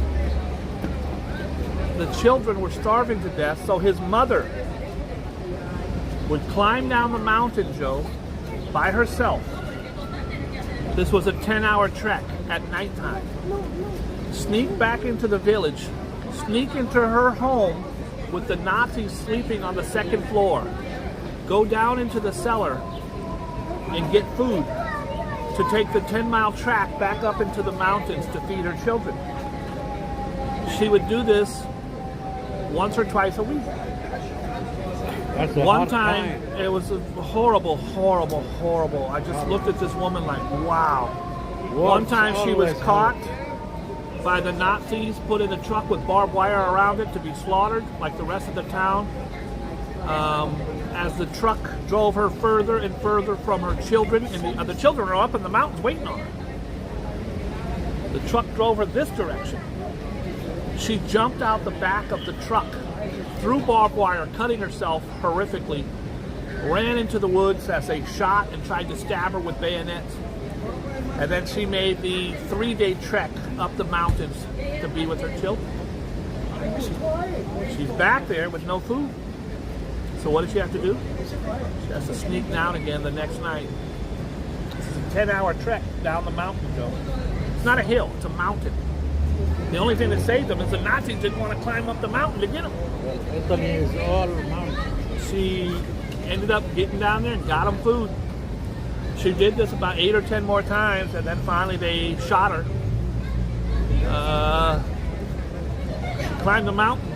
[SPEAKER 2] The children were starving to death, so his mother would climb down the mountain, Joe, by herself. This was a 10-hour trek at nighttime. Sneak back into the village, sneak into her home with the Nazis sleeping on the second floor, go down into the cellar and get food to take the 10-mile track back up into the mountains to feed her children. She would do this once or twice a week.
[SPEAKER 4] That's a
[SPEAKER 2] One
[SPEAKER 4] hard
[SPEAKER 2] time, it was a horrible. I just looked at this woman like, wow. One time she was
[SPEAKER 4] always
[SPEAKER 2] caught by the Nazis, put in a truck with barbed wire around it to be slaughtered like the rest of the town. As the truck drove her further and further from her children, and the children are up in the mountains waiting on her. The truck drove her this direction. She jumped out the back of the truck, through barbed wire, cutting herself horrifically, ran into the woods as they shot and tried to stab her with bayonets. And then she made the 3-day trek up the mountains to be with her children. She's back there with no food. So what does she have to do? She has to sneak down again the next night. This is a 10-hour trek down the mountain, Joe. It's not a hill, it's a mountain. The only thing that saved them is the Nazis didn't want to climb up the mountain to get them.
[SPEAKER 4] Well, Italy is all mountains.
[SPEAKER 2] She ended up getting down there and got them food. She did this about 8 or 10 more times, and then finally they shot her. She climbed the mountain.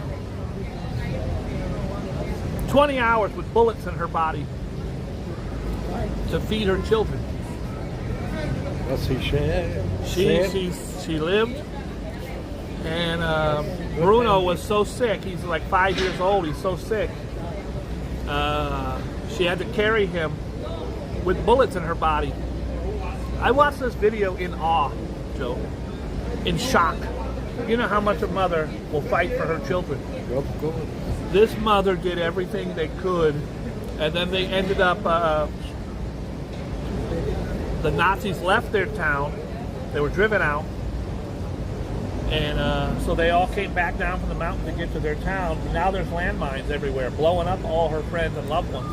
[SPEAKER 2] 20 hours with bullets in her body to feed her children.
[SPEAKER 4] Was she
[SPEAKER 2] She lived, and Bruno was so sick. He's like 5 years old. He's so sick. She had to carry him with bullets in her body. I watched this video in awe, Joe, in shock. You know how much a mother will fight for her children.
[SPEAKER 4] Of course.
[SPEAKER 2] This mother did everything they could, and then they ended up, the Nazis left their town, they were driven out, and so they all came back down from the mountain to get to their town. Now there's landmines everywhere, blowing up all her friends and loved ones.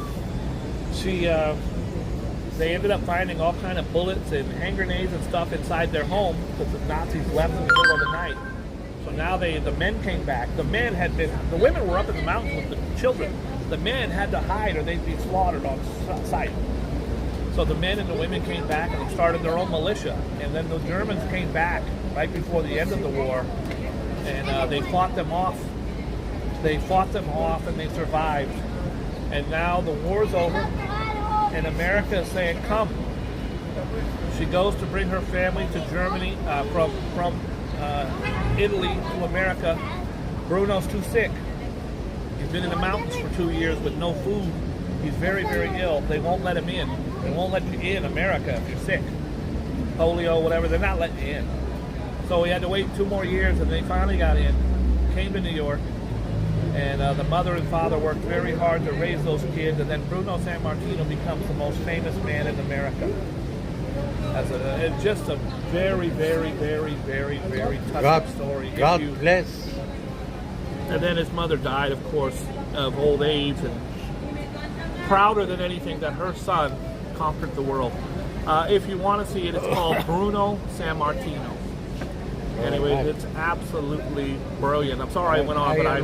[SPEAKER 2] They ended up finding all kind of bullets and hand grenades and stuff inside their home because the Nazis left in the middle of the night. So now the men came back. The women were up in the mountains with the children. The men had to hide or they'd be slaughtered on sight. So the men and the women came back and started their own militia. And then the Germans came back right before the end of the war, and they fought them off. They fought them off and they survived. And now the war's over, and America is saying, come. She goes to bring her family to Germany from Italy to America. Bruno's too sick. He's been in the mountains for 2 years with no food. He's very, very ill. They won't let him in. They won't let you in America if you're sick. Polio, whatever, they're not letting you in. So we had to wait 2 more years, and they finally got in, came to New York, and the mother and father worked very hard to raise those kids, and then Bruno Sammartino becomes the most famous man in America. It's just a very, very, very, very, very touching story.
[SPEAKER 4] God bless.
[SPEAKER 2] And then his mother died, of course, of old age, and prouder than anything that her son conquered the world. If you want to see it, it's called Bruno Sammartino. Anyways, it's absolutely brilliant. I'm sorry I went on, but I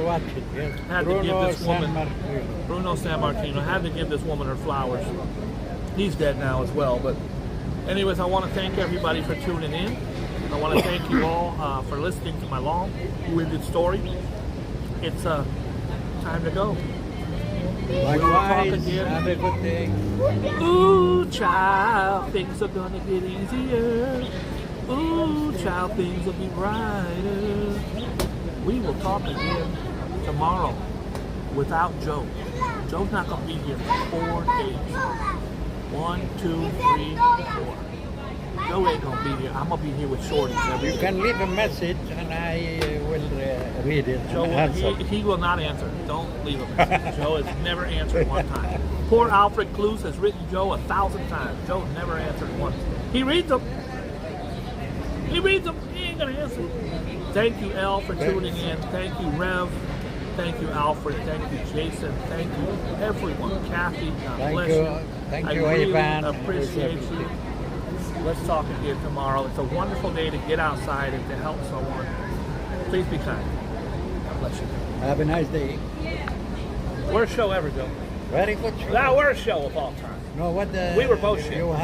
[SPEAKER 2] had to give this woman, Bruno Sammartino, had to give this woman her flowers. He's dead now as well, but anyways, I want to thank everybody for tuning in. I want to thank you all for listening to my long-winded story. It's time to go.
[SPEAKER 4] Likewise, have a good day.
[SPEAKER 2] Ooh, child, things are gonna get easier. Ooh, child, things will be brighter. We will talk again tomorrow without Joe. Joe's not gonna be here for 4 days. 1, 2, 3, 4. Joe ain't gonna be here. I'm gonna be here with Shorty.
[SPEAKER 4] You can leave a message and I will read it.
[SPEAKER 2] Joe, he will not answer. Don't leave a message. Joe has never answered one time. Poor Alfred Cluse has written Joe 1,000 times. Joe never answered once. He reads them. He reads them. He ain't gonna answer. Thank you, Elle, for tuning in. Thank you, Rev. Thank you, Alfred. Thank you, Jason. Thank you, everyone. Kathy, God bless you.
[SPEAKER 4] Thank you,
[SPEAKER 2] I really
[SPEAKER 4] Ivan.
[SPEAKER 2] appreciate you. Let's talk again tomorrow. It's a wonderful day to get outside and to help someone. Please be kind. God bless you.
[SPEAKER 4] Have a nice day.
[SPEAKER 2] Worst show ever, Joe.
[SPEAKER 4] Very good show.
[SPEAKER 2] That worst show of all time.
[SPEAKER 4] No, what
[SPEAKER 2] We were both shit.
[SPEAKER 4] You have